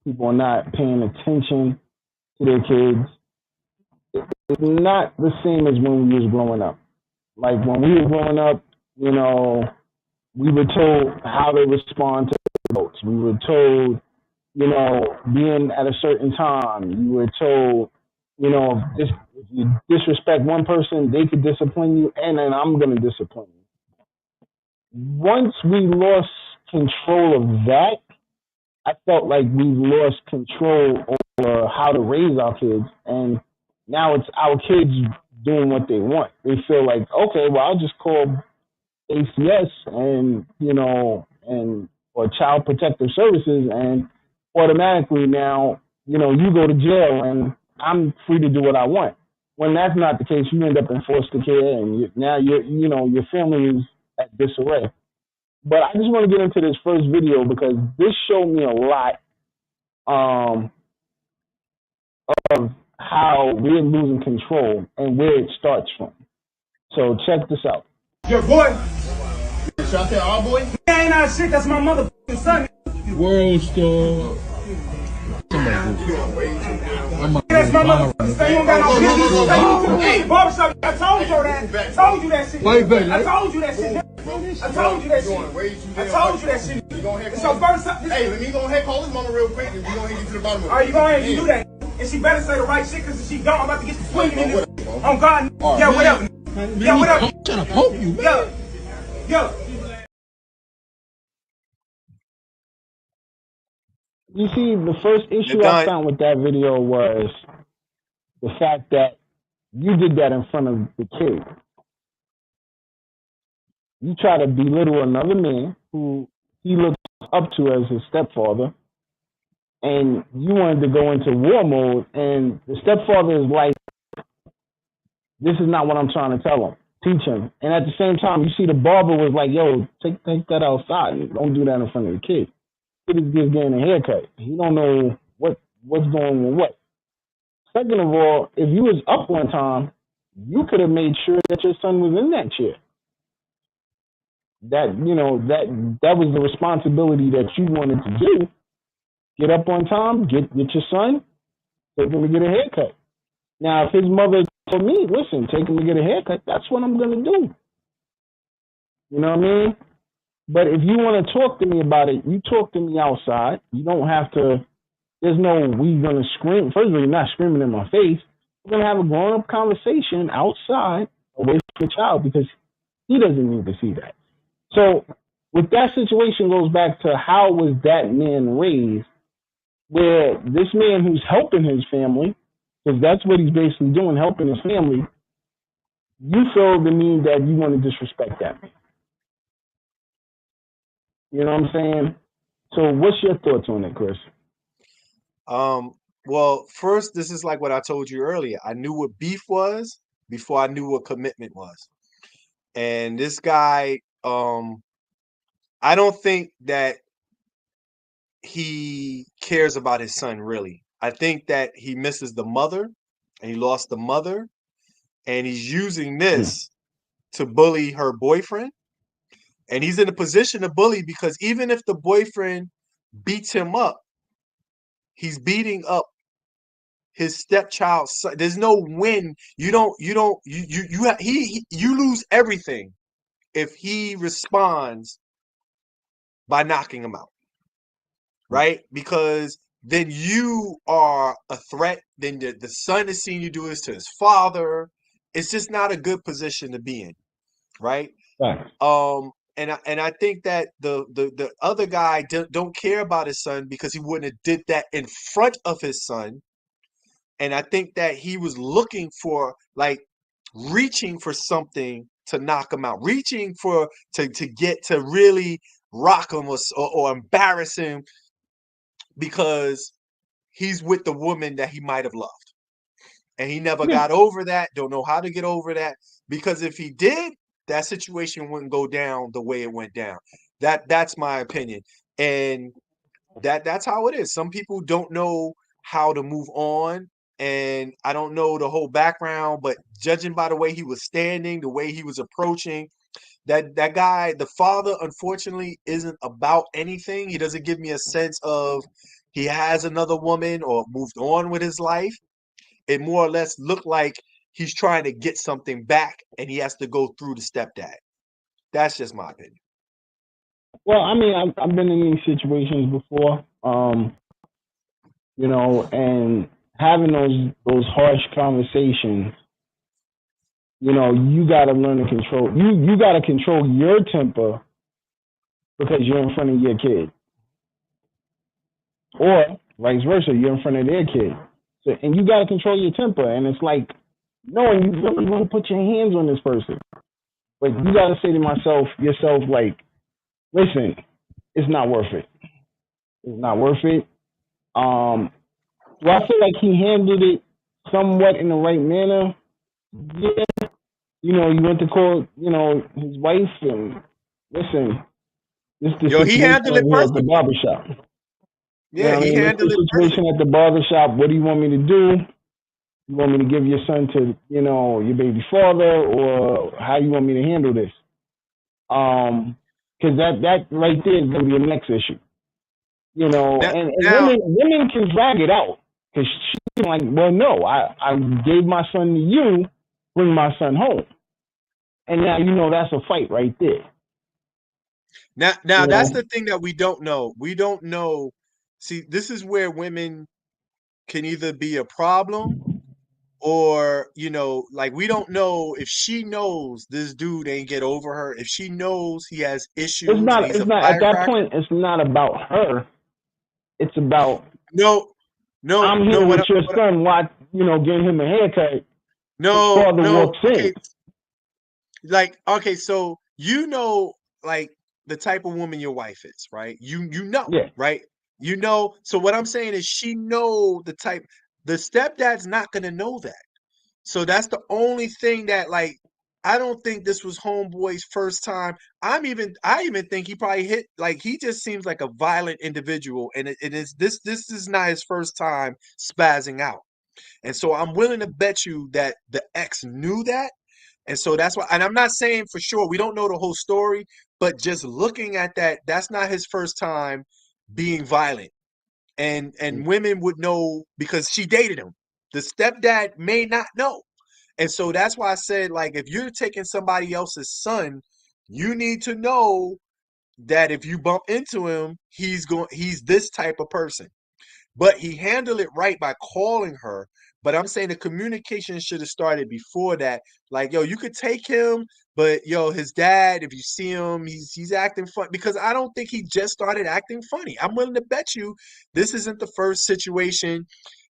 S5: People are not paying attention to their kids. It's not the same as when we was growing up. Like, when we were growing up, we were told how to respond to adults. We were told, being at a certain time. You were told, if you disrespect one person, they could discipline you, and then I'm going to discipline you. Once we lost control of that, I felt like we lost control over how to raise our kids, and now it's our kids doing what they want. They feel like, okay, well, I'll just call ACS or Child Protective Services, and automatically now, you go to jail and I'm free to do what I want. When that's not the case, you end up in foster care, and now your family is at disarray. But I just want to get into this first video because this showed me a lot of how we're losing control and where it starts from. So check this out.
S9: Your boy. Should I say our boy? That ain't our shit. That's my motherfucking son. World star. That's my motherfucking. You don't got no business. Hey, barbershop. I told you that. I told you that shit. Wait, baby. I told you that shit. I told you that shit. I told you that shit. It's your first time. Hey, let me go ahead and call this mama real quick and we go ahead and get to the bottom of it. All right, you go ahead and you do that. And she better say the right shit because if she don't, I'm about to get you swinging in this. On God. Yeah, whatever. Yeah, whatever. I'm trying to poke you, man. Yo.
S5: You see, the first issue I found with that video was the fact that you did that in front of the kid. You try to belittle another man who he looks up to as his stepfather, and you wanted to go into war mode, and the stepfather is like, this is not what I'm trying to tell him. Teach him. And at the same time, you see the barber was like, yo, take that outside. Don't do that in front of the kid. Kid is just getting a haircut. He don't know what's going on with what. Second of all, if you was up one time, you could have made sure that your son was in that chair. That was the responsibility that you wanted to do. Get up on time, get your son, take him to get a haircut. Now, if his mother told me, listen, take him to get a haircut, that's what I'm going to do. You know what I mean? But if you want to talk to me about it, you talk to me outside. You don't have to, there's no, we going to scream. First of all, you're not screaming in my face. We're going to have a grown-up conversation outside away from the child because he doesn't need to see that. So with that situation goes back to how was that man raised, where this man who's helping his family, because that's what he's basically doing, helping his family, you feel the need that you want to disrespect that man. You know what I'm saying? So what's your thoughts on it, Chris?
S4: Well, first, this is like what I told you earlier. I knew what beef was before I knew what commitment was. And this guy, I don't think that he cares about his son, really. I think that he misses the mother, and he lost the mother, and he's using this to bully her boyfriend. And he's in a position to bully because even if the boyfriend beats him up, he's beating up his stepchild's son. There's no win. You lose everything if he responds by knocking him out. Right? Because then you are a threat. Then the son is seeing you do this to his father. It's just not a good position to be in. Right? And I think that the other guy don't care about his son because he wouldn't have did that in front of his son. And I think that he was looking for, like, reaching for something to knock him out, reaching for to get to really rock him or embarrass him because he's with the woman that he might have loved. And he never got over that, don't know how to get over that, because if he did, that situation wouldn't go down the way it went down. That's my opinion. And that's how it is. Some people don't know how to move on. And I don't know the whole background, but judging by the way he was standing, the way he was approaching, that guy, the father, unfortunately, isn't about anything. He doesn't give me a sense of he has another woman or moved on with his life. It more or less looked like he's trying to get something back and he has to go through the stepdad. That's just my opinion.
S5: Well, I mean, I've been in these situations before, you know, and having those harsh conversations, you know, you got to learn to control. You got to control your temper because you're in front of your kid, or vice versa, you're in front of their kid. So, and you got to control your temper. And it's like, knowing you really want to put your hands on this person, but you got to say to yourself, like, listen, it's not worth it. It's not worth it. Do I feel like he handled it somewhat in the right manner? Yeah. You know, he went to call, you know, his wife and listen, This is the
S4: Yo, he
S5: situation
S4: handled it
S5: here at the
S4: perfectly.
S5: barbershop.
S4: Yeah, he handled it
S5: This situation
S4: perfectly.
S5: at the barbershop. What do you want me to do? You want me to give your son to, your baby father, or how you want me to handle this? Because that right there is gonna be a next issue. And women can drag it out because she's like, well, no, I gave my son to you, bring my son home, and now that's a fight right there.
S4: Now that's the thing that we don't know. We don't know. See, this is where women can either be a problem or, like we don't know if she knows this dude ain't get over her, if she knows he has issues and he's a
S5: It's not at that
S4: firecracker.
S5: point, it's not about her. It's about
S4: no.
S5: I'm here with your son, getting him a haircut.
S4: No.
S5: Okay.
S4: Okay, so like the type of woman your wife is, right?
S5: Yeah.
S4: Right? So what I'm saying is she know the type. The stepdad's not gonna know that. So that's the only thing that, like, I don't think this was homeboy's first time. I even think he probably he just seems like a violent individual, and this is not his first time spazzing out. And so I'm willing to bet you that the ex knew that. And so that's why, and I'm not saying for sure, we don't know the whole story, but just looking at that, that's not his first time being violent. And women would know because she dated him. The stepdad may not know. And so that's why I said, like, if you're taking somebody else's son, you need to know that if you bump into him, he's this type of person. But he handled it right by calling her. But I'm saying the communication should have started before that. Like, yo, you could take him, but yo, his dad, if you see him, he's acting funny. Because I don't think he just started acting funny. I'm willing to bet you this isn't the first situation.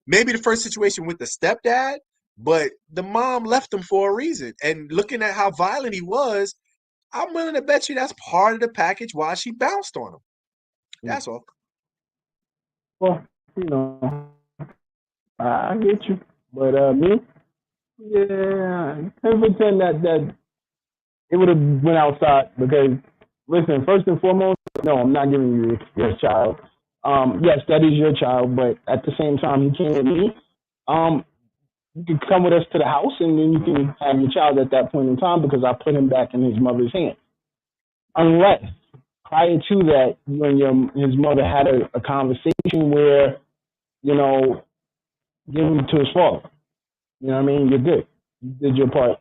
S4: Maybe the first situation with the stepdad, but the mom left him for a reason. And looking at how violent he was, I'm willing to bet you that's part of the package why she bounced on him. That's all.
S5: Well, I get you, but me, yeah, can't pretend that it would have went outside because, listen, first and foremost, no, I'm not giving you your child. Yes, that is your child, but at the same time, he came with me. You can come with us to the house, and then you can have your child at that point in time because I put him back in his mother's hands. Unless prior to that, you and his mother had a conversation where, give him to his father. You know what I mean? You're good. You did your part.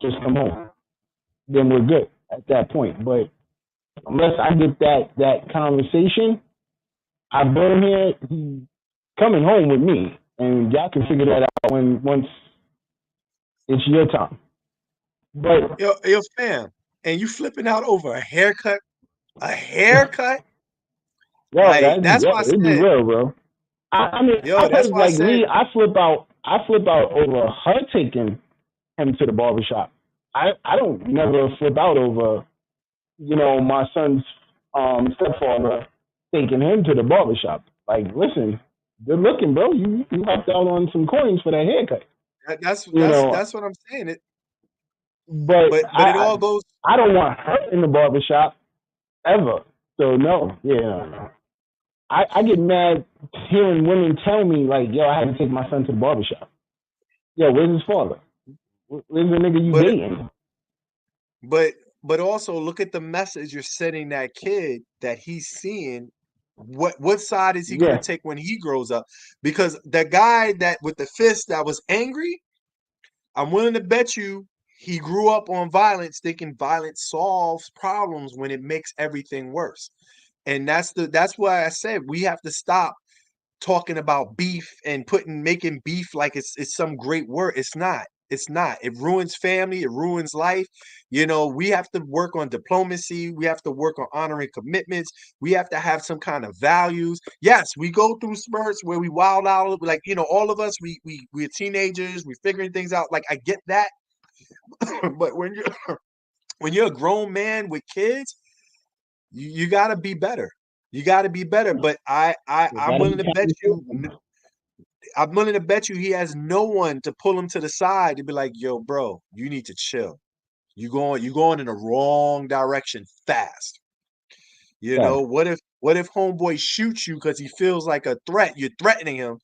S5: Just come home. Then we're good at that point. But unless I get that conversation, I brought him here. He's coming home with me, and y'all can figure that out once it's your time. But
S4: yo, fam, and you flipping out over a haircut? A haircut?
S5: Yo,
S4: like, that's why I said,
S5: it'd be real, bro. I mean,
S4: that's why I said,
S5: me, I flip out over her taking him to the barbershop. I don't never flip out over, my son's stepfather taking him to the barbershop. Like, listen, good looking, bro. You hopped out on some coins for that haircut.
S4: That's what I'm saying.
S5: But
S4: it all goes.
S5: I don't want her in the barbershop ever. So no, yeah. I get mad hearing women tell me, like, yo, I had to take my son to the barbershop. Yo, where's his father? Where's the nigga you dating?
S4: But also look at the message you're sending that kid that he's seeing. What side is he going to take when he grows up? Because the guy that with the fist that was angry, I'm willing to bet you he grew up on violence, thinking violence solves problems when it makes everything worse. And that's why I said we have to stop talking about beef and making beef like it's some great word. It's not. It's not. It ruins family. It ruins life. We have to work on diplomacy. We have to work on honoring commitments. We have to have some kind of values. Yes, we go through spurts where we wild out. Like, all of us, we're teenagers. We're figuring things out. Like, I get that. But when you're a grown man with kids, you got to be better. You got to be better. But I'm willing to bet you. I'm willing to bet you he has no one to pull him to the side to be like, yo, bro, you need to chill. You're going in the wrong direction fast. You know, what if homeboy shoots you because he feels like a threat? You're threatening him,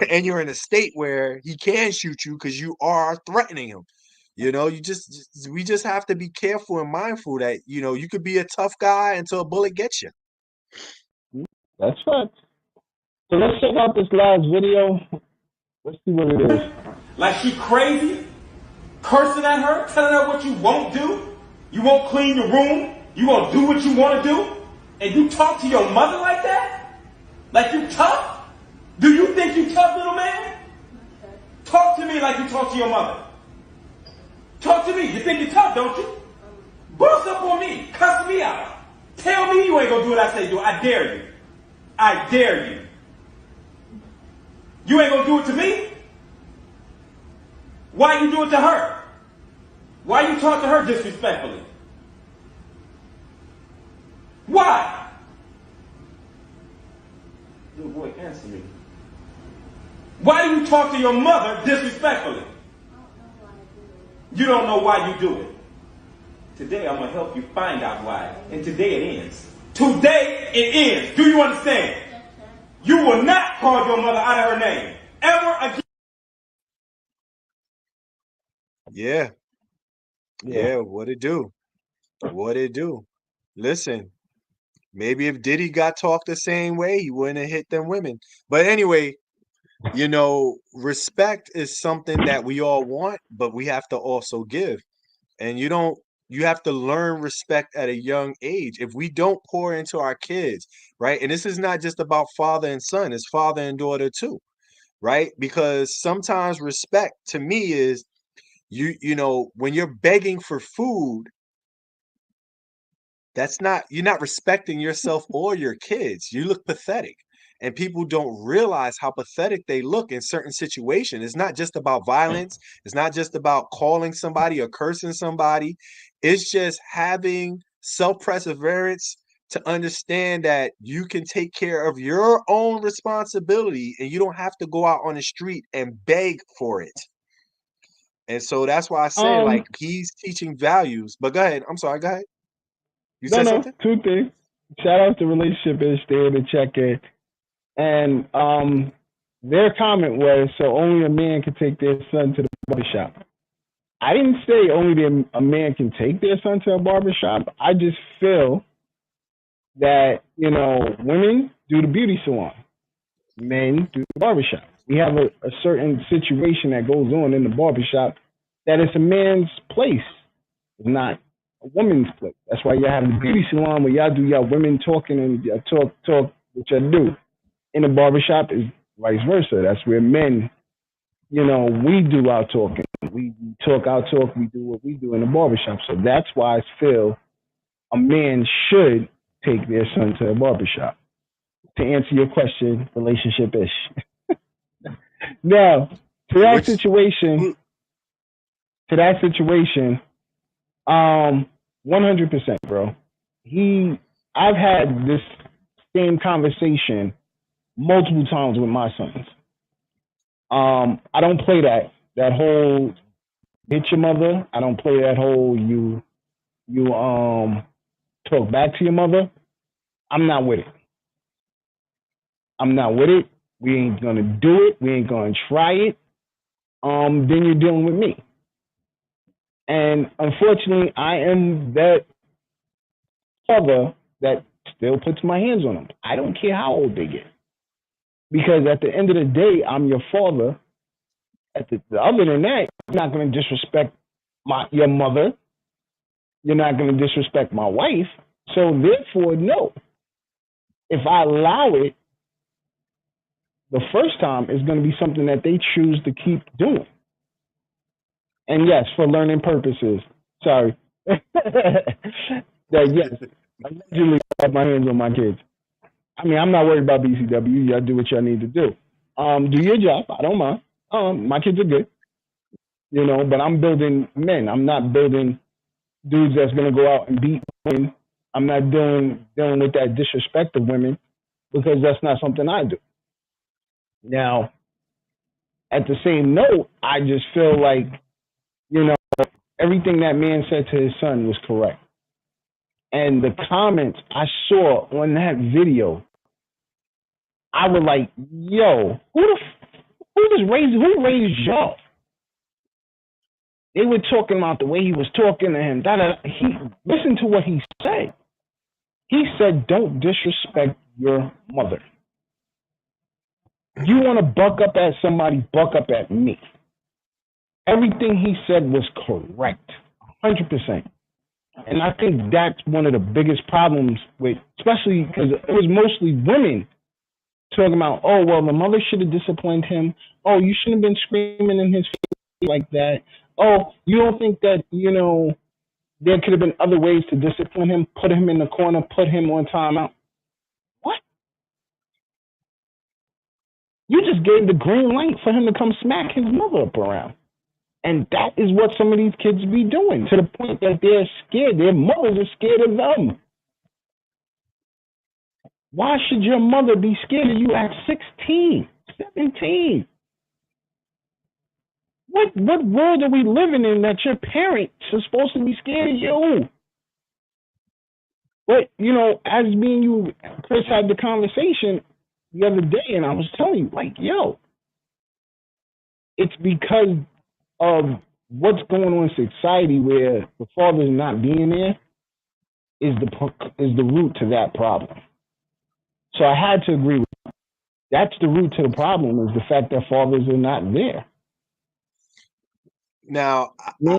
S4: and you're in a state where he can shoot you because you are threatening him. You know, we just have to be careful and mindful that, you know, you could be a tough guy until a bullet gets you.
S5: That's right. So let's check out this last video. Let's see what it is.
S9: Like she crazy, cursing at her, telling her what you won't do. You won't clean your room. You won't do what you want to do. And you talk to your mother like that? Like you tough? Do you think you tough, little man? Talk to me like you talk to your mother. Talk to me. You think you're tough, don't you? Boss up on me. Cuss me out. Tell me you ain't gonna do what I say do. I dare you. I dare you. You ain't gonna do it to me? Why you do it to her? Why you talk to her disrespectfully? Why? Little boy, answer me. Why do you talk to your mother disrespectfully? You don't know why you do it. Today I'm gonna help you find out why. And today it ends. Today it ends. Do you understand? You will not call your mother out of her name ever again.
S4: Yeah, what it do? What it do? Listen, maybe if Diddy got talked the same way, he wouldn't have hit them women. But anyway, you know, respect is something that we all want, but we have to also give. And you have to learn respect at a young age. If we don't pour into our kids, right? And this is not just about father and son, it's father and daughter too, right? Because sometimes respect to me is you know, when you're begging for food, you're not respecting yourself or your kids. You look pathetic. And people don't realize how pathetic they look in certain situations. It's not just about violence. It's not just about calling somebody or cursing somebody. It's just having self-perseverance to understand that you can take care of your own responsibility and you don't have to go out on the street and beg for it. And so that's why I say, like, he's teaching values. But go ahead. I'm sorry. Go ahead. You said something?
S5: Two things. Shout out to Relationship Ish there to check in. And their comment was, so only a man can take their son to the barbershop. I didn't say only a man can take their son to a barbershop. I just feel that, you know, women do the beauty salon. Men do the barbershop. We have a certain situation that goes on in the barbershop that is a man's place. It's not a woman's place. That's why y'all have the beauty salon where y'all do y'all women talking and y'all talk what y'all do. In the barbershop is vice versa. That's where men, you know, we do our talking. We talk our talk. We do what we do in the barbershop. So that's why I feel a man should take their son to a barbershop. To answer your question, relationship-ish. Now, to that situation, 100%, bro. I've had this same conversation multiple times with my sons. I don't play that whole hit your mother. I don't play that whole you talk back to your mother. I'm not with it. We ain't gonna do it. We ain't gonna try it. Then you're dealing with me. And unfortunately, I am that father that still puts my hands on them. I don't care how old they get. Because at the end of the day, I'm your father. Other than that, you're not going to disrespect your mother. You're not going to disrespect my wife. So therefore, no. If I allow it, the first time is going to be something that they choose to keep doing. And yes, for learning purposes. Sorry. Yes, allegedly I have my hands on my kids. I mean, I'm not worried about BCW. Y'all do what y'all need to do. Do your job. I don't mind. My kids are good. You know, but I'm building men. I'm not building dudes that's going to go out and beat women. I'm not dealing with that disrespect of women because that's not something I do. Now, at the same note, I just feel like, you know, everything that man said to his son was correct. And the comments I saw on that video, I was like, yo, who raised y'all? They were talking about the way he was talking to him. Listen to what he said. He said, don't disrespect your mother. You want to buck up at somebody, buck up at me. Everything he said was correct, 100%. And I think that's one of the biggest problems with, especially because it was mostly women talking about, oh, well, the mother should have disciplined him. Oh, you shouldn't have been screaming in his face like that. Oh, you don't think that, there could have been other ways to discipline him, put him in the corner, put him on timeout? What? You just gave the green light for him to come smack his mother up around. And that is what some of these kids be doing, to the point that they're scared. Their mothers are scared of them. Why should your mother be scared of you at 16, 17? What world are we living in that your parents are supposed to be scared of you? But, as me and you, Chris, had the conversation the other day, and I was telling you, like, yo, it's because of what's going on in society where the father's not being there is the root to that problem. So I had to agree with you. That's the root to the problem, is the fact that fathers are not there.
S4: Now,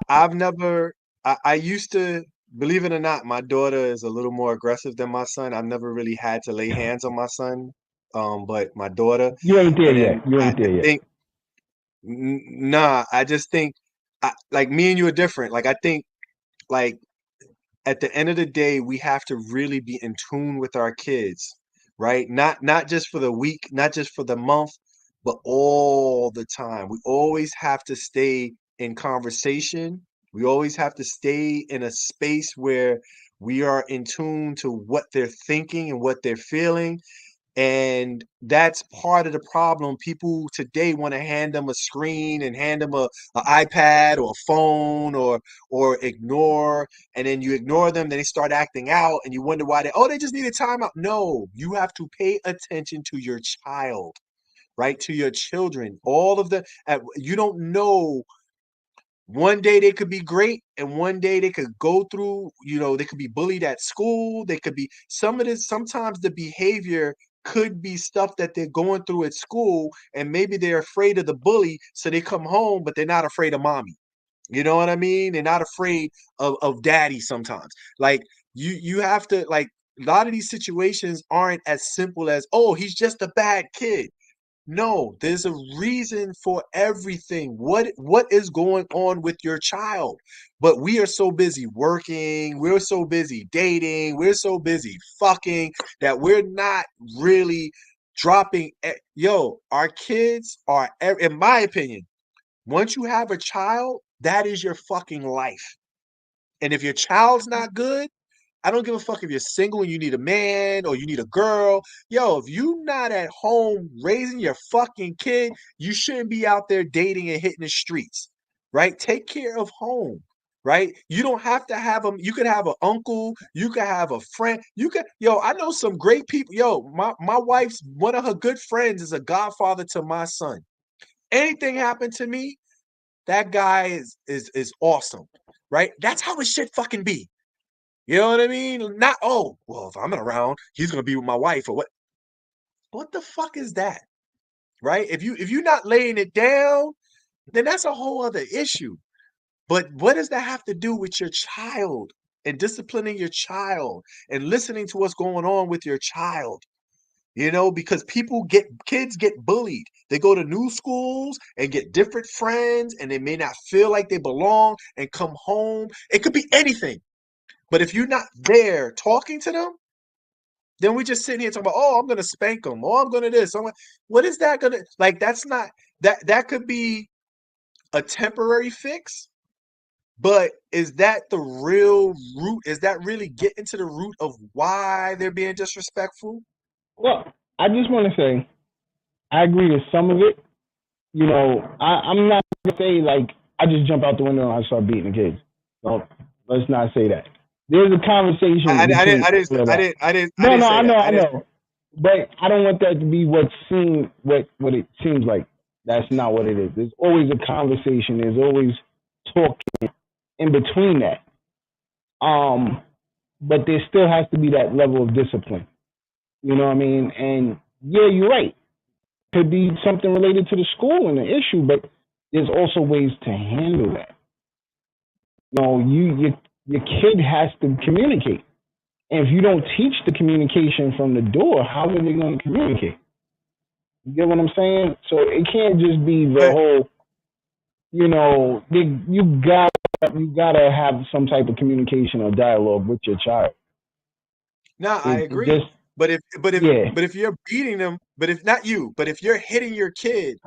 S4: I used to, believe it or not, my daughter is a little more aggressive than my son. I've never really had to lay hands on my son, but my daughter.
S5: You ain't there yet.
S4: Nah, I just think, like, me and you are different. Like, I think, like, at the end of the day, we have to really be in tune with our kids, right? Not just for the week, not just for the month, but all the time. We always have to stay in conversation. We always have to stay in a space where we are in tune to what they're thinking and what they're feeling. And that's part of the problem. People today want to hand them a screen and hand them an iPad or a phone or ignore, and then you ignore them, then they start acting out, and you wonder why they just need a timeout. No, you have to pay attention to your child, right? To your children. All of you don't know. One day they could be great, and one day they could go through, they could be bullied at school. They could be sometimes the behavior could be stuff that they're going through at school, and maybe they're afraid of the bully, so they come home, but they're not afraid of mommy. You know what I mean? They're not afraid of daddy sometimes. Like, you have to, like, a lot of these situations aren't as simple as, oh, he's just a bad kid. No, there's a reason for everything. What is going on with your child? But we are so busy working, we're so busy dating, we're so busy fucking that we're not really dropping. Our kids are, in my opinion, once you have a child, that is your fucking life. And if your child's not good, I don't give a fuck if you're single and you need a man or you need a girl. If you're not at home raising your fucking kid, you shouldn't be out there dating and hitting the streets, right? Take care of home, right? You don't have to have them. You could have an uncle. You could have a friend. I know some great people. My wife's, one of her good friends is a godfather to my son. Anything happened to me, that guy is awesome, right? That's how it should fucking be. You know what I mean? Not, oh, well, if I'm not around, he's gonna be with my wife or what? What the fuck is that? Right? If you're not laying it down, then that's a whole other issue. But what does that have to do with your child and disciplining your child and listening to what's going on with your child? Because kids get bullied. They go to new schools and get different friends, and they may not feel like they belong and come home. It could be anything. But if you're not there talking to them, then we just sitting here talking about, oh, I'm going to spank them. Oh, I'm going to this. What is that going to, like, that's not, that could be a temporary fix, but is that the real root? Is that really getting to the root of why they're being disrespectful?
S5: Well, I just want to say, I agree with some of it. I'm not going to say, like, I just jump out the window and I start beating the kids. No, let's not say that. there's a conversation.
S4: I didn't say that.
S5: I know. But I don't want that to be what it seems like. That's not what it is. There's always a conversation. There's always talking in between that. But there still has to be that level of discipline. You know what I mean? And yeah, you're right. Could be something related to the school and the issue, but there's also ways to handle that. You know, your kid has to communicate. And if you don't teach the communication from the door, how are they going to communicate? You get what I'm saying? So it can't just be the whole, you know, you gotta have some type of communication or dialogue with your child.
S4: No, I agree. But if you're beating them, but if you're hitting your kid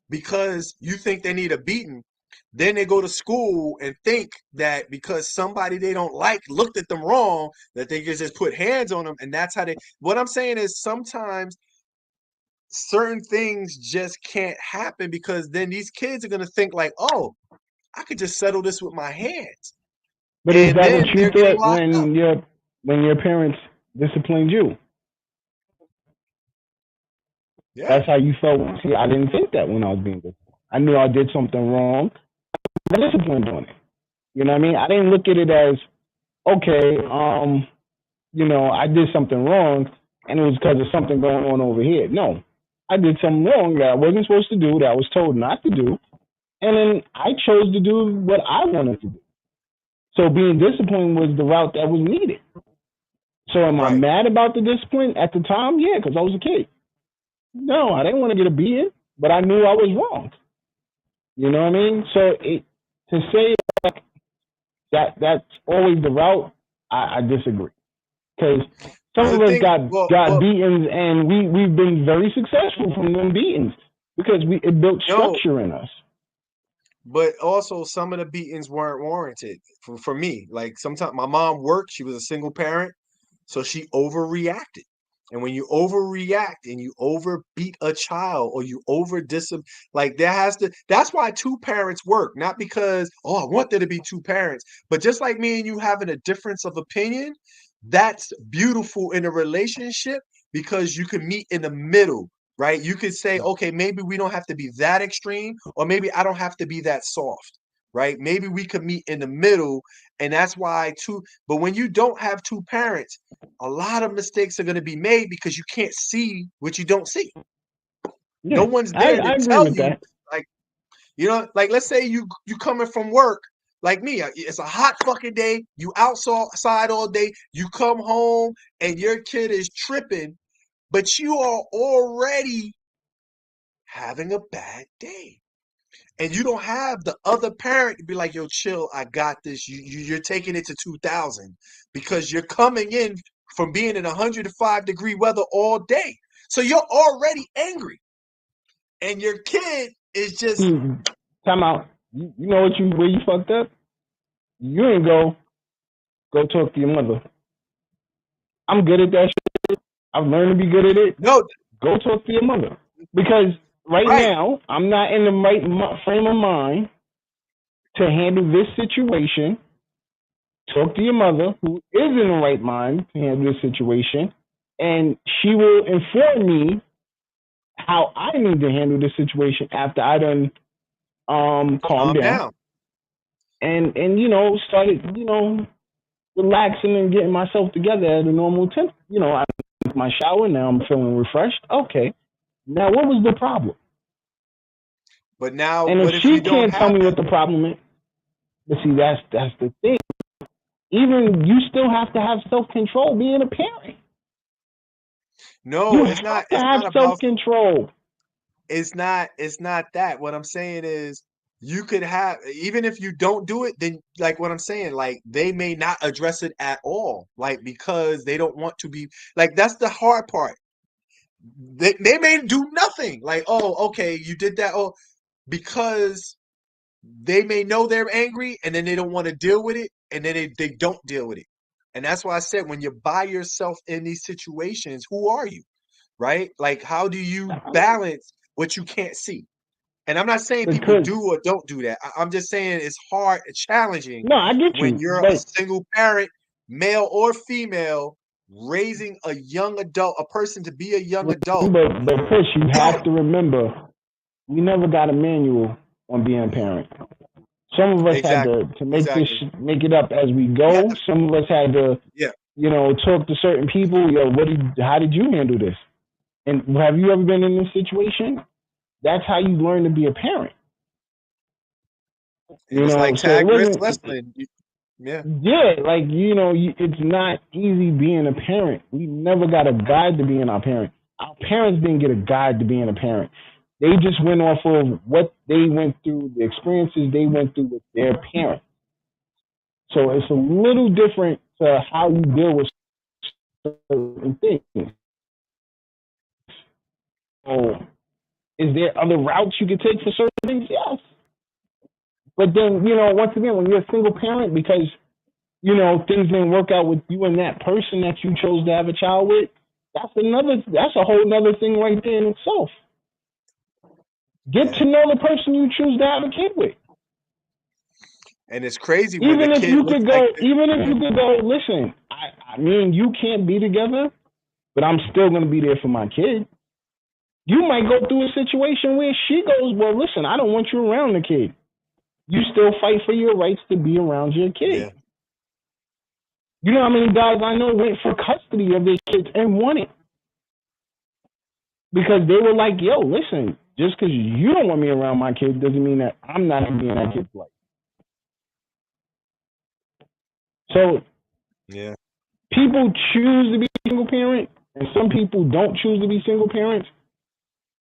S4: because you think they need a beating, then they go to school and think that because somebody they don't like looked at them wrong, that they can just put hands on them, and that's how they. What I'm saying is sometimes certain things just can't happen because then these kids are gonna think like, oh, I could just settle this with my hands.
S5: But is that what you thought when your parents disciplined you?
S4: Yeah.
S5: That's how you felt. See, I didn't think that when I was being disciplined. I knew I did something wrong. I disciplined on it. You know what I mean? I didn't look at it as, okay, you know, I did something wrong and it was because of something going on over here. No, I did something wrong that I wasn't supposed to do, that I was told not to do. And then I chose to do what I wanted to do. So being disciplined was the route that was needed. So am I mad about the discipline at the time? Yeah, because I was a kid. No, I didn't want to get a beating, but I knew I was wrong. You know what I mean? So to say that's always the route, I disagree. Because some of us got beatings, and we've been very successful from them beatings because it built structure in us.
S4: But also some of the beatings weren't warranted for me. Like sometimes my mom worked, she was a single parent, so she overreacted. And when you overreact and you overbeat a child or you like that's why two parents work, not because, oh, I want there to be two parents, but just like me and you having a difference of opinion, that's beautiful in a relationship because you can meet in the middle, right? You could say, okay, maybe we don't have to be that extreme, or maybe I don't have to be that soft, right? Maybe we could meet in the middle. And that's why but when you don't have two parents, a lot of mistakes are going to be made because you can't see what you don't see. Yeah, no one's there to tell you. That. Like, you know, like let's say you coming from work, like me, it's a hot fucking day. You outside all day. You come home and your kid is tripping, but you are already having a bad day. And you don't have the other parent to be like, yo, chill, I got this. You're taking it to 2,000 because you're coming in from being in 105-degree weather all day. So you're already angry. And your kid is just...
S5: Time out. You know where you fucked up? You ain't go talk to your mother. I'm good at that shit. I've learned to be good at it.
S4: No.
S5: Go talk to your mother. Because right now, I'm not in the right frame of mind to handle this situation. Talk to your mother, who is in the right mind to handle this situation, and she will inform me how I need to handle this situation after I done calm down. And you know, started, you know, relaxing and getting myself together at a normal temp. You know, I took my shower, now I'm feeling refreshed. Okay. Now, what was the problem?
S4: But now,
S5: and if she can't tell me what the problem is, but see, that's the thing. Even you still have to have self-control being a parent.
S4: No, it's not.
S5: It's have not self-control.
S4: It's not that. What I'm saying is, you could have, even if you don't do it, then like what I'm saying, like they may not address it at all, like because they don't want to be like, that's the hard part. They may do nothing. Like, oh, okay, you did that. Oh, because they may know they're angry and then they don't want to deal with it, and then they don't deal with it. And that's why I said, when you're by yourself in these situations, who are you? Right? Like, how do you balance what you can't see? And I'm not saying people do or don't do that. I'm just saying it's hard and challenging.
S5: No, I get you.
S4: When you're a single parent male or female, raising a young adult, a person to be a young adult.
S5: But Chris, you have to remember, we never got a manual on being a parent. Some of us had to make it up as we go. Some of us had to, talk to certain people. How did you handle this? And have you ever been in this situation? That's how you learn to be a parent.
S4: It's like tag wrestling. Yeah,
S5: like, it's not easy being a parent. We never got a guide to being our parent. Our parents didn't get a guide to being a parent. They just went off of what they went through, the experiences they went through with their parents. So it's a little different to how you deal with certain things. So is there other routes you could take for certain things? Yes. But then, once again, when you're a single parent, because, things didn't work out with you and that person that you chose to have a child with, that's a whole nother thing right there in itself. Get to know the person you choose to have a kid with.
S4: And it's crazy
S5: even if you could go, listen, I mean, you can't be together, but I'm still going to be there for my kid. You might go through a situation where she goes, well, listen, I don't want you around the kid. You still fight for your rights to be around your kid. Yeah. You know how many guys I know went for custody of their kids and won it? Because they were like, yo, listen, just because you don't want me around my kid doesn't mean that I'm not going to be in that kid's life. So, people choose to be single parent, and some people don't choose to be single parents.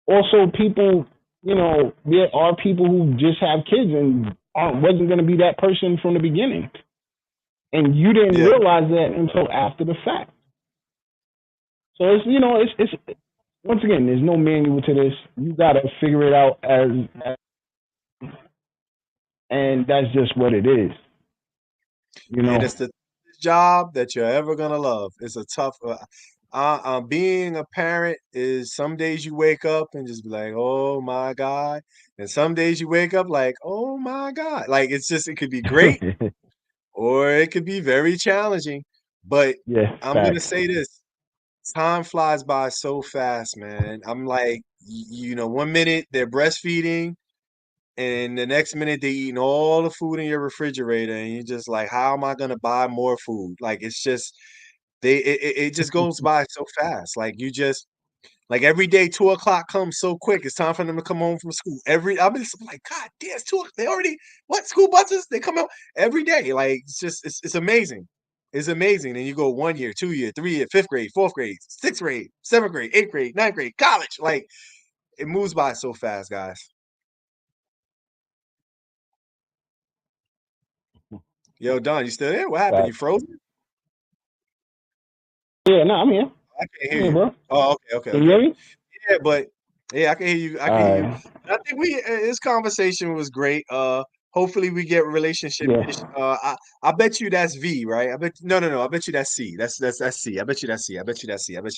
S5: Also, people, there are people who just have kids and wasn't going to be that person from the beginning. And you didn't realize that until after the fact. So it's once again, there's no manual to this. You got to figure it out and that's just what it is.
S4: And it's the job that you're ever gonna love. It's a tough. Being a parent is some days you wake up and just be like, oh my God, and some days you wake up like, oh my God, like it could be great or it could be very challenging. But I'm gonna say this: time flies by so fast, man. I'm like, 1 minute they're breastfeeding. And the next minute they eating all the food in your refrigerator, and you're just like, how am I gonna buy more food? Like it's just it just goes by so fast. Like you just like every day 2:00 comes so quick. It's time for them to come home from school. I'm like, God damn, it's 2:00. They already school buses? They come out every day. Like it's amazing. It's amazing. And you go 1 year, 2 year, 3 year, 5th grade, 4th grade, 6th grade, 7th grade, 8th grade, 9th grade, college. Like it moves by so fast, guys. Yo, Don, you still there? What happened? You froze?
S5: Yeah, no, I'm here.
S4: I can't hear you, bro. Oh, okay.
S5: Can you hear me?
S4: Yeah, but I can hear you. I can hear you. I think this conversation was great. Hopefully we get relationship. I bet you that's V, right? I bet no. I bet you that's C. That's C. I bet you that's C. I bet you that's C.
S5: Cash.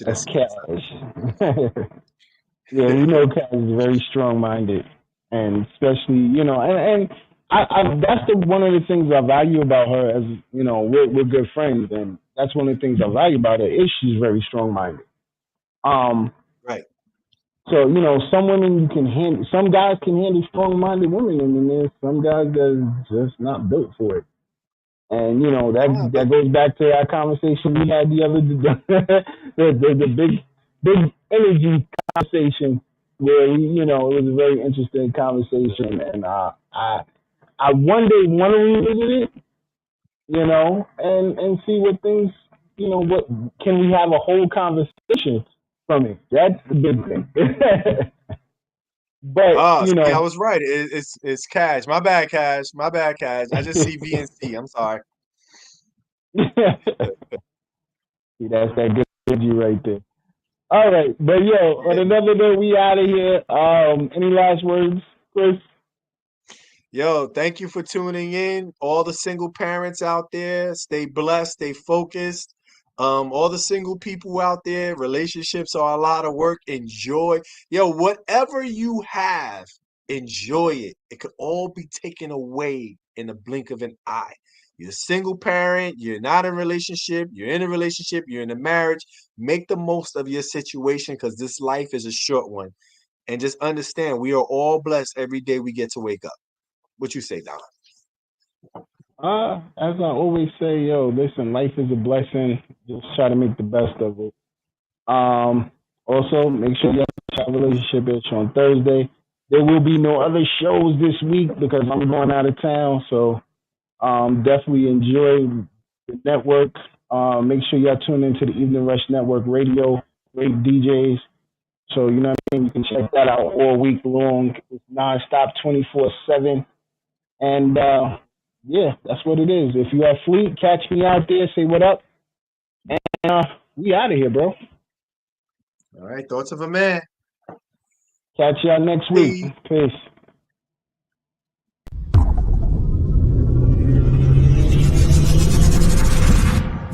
S5: Yeah, Cash is very strong-minded, and especially and I that's one of the things I value about her. As we're good friends, and that's one of the things I value about her is she's very strong-minded.
S4: Right.
S5: So some women some guys can handle strong-minded women, and then there's some guys that are just not built for it. And that goes back to our conversation we had the other the big energy conversation where it was a very interesting conversation, and I one day want to revisit it, and see what things, what can we have a whole conversation from it? That's the big thing. But
S4: I was right. It's Cash. My bad, Cash. I just see V and C. I'm sorry.
S5: See, that's that good energy right there. All right, but on another day, we out of here. Any last words, Chris?
S4: Yo, thank you for tuning in. All the single parents out there, stay blessed, stay focused. All the single people out there, relationships are a lot of work. Enjoy. Yo, whatever you have, enjoy it. It could all be taken away in the blink of an eye. You're a single parent, you're not in a relationship, you're in a relationship, you're in a marriage. Make the most of your situation because this life is a short one. And just understand we are all blessed every day we get to wake up. What you say, Don?
S5: As I always say, listen, life is a blessing. Just try to make the best of it. Also, make sure you have a relationship itch on Thursday. There will be no other shows this week because I'm going out of town. So definitely enjoy the network. Make sure y'all tune into the Evening Rush Network radio, great DJs. So, you know what I mean? You can check that out all week long. It's nonstop 24/7. And yeah, that's what it is. If you have Fleet, catch me out there, say what up. And we out of here, bro.
S4: All right, thoughts of a man.
S5: Catch y'all next week. Peace.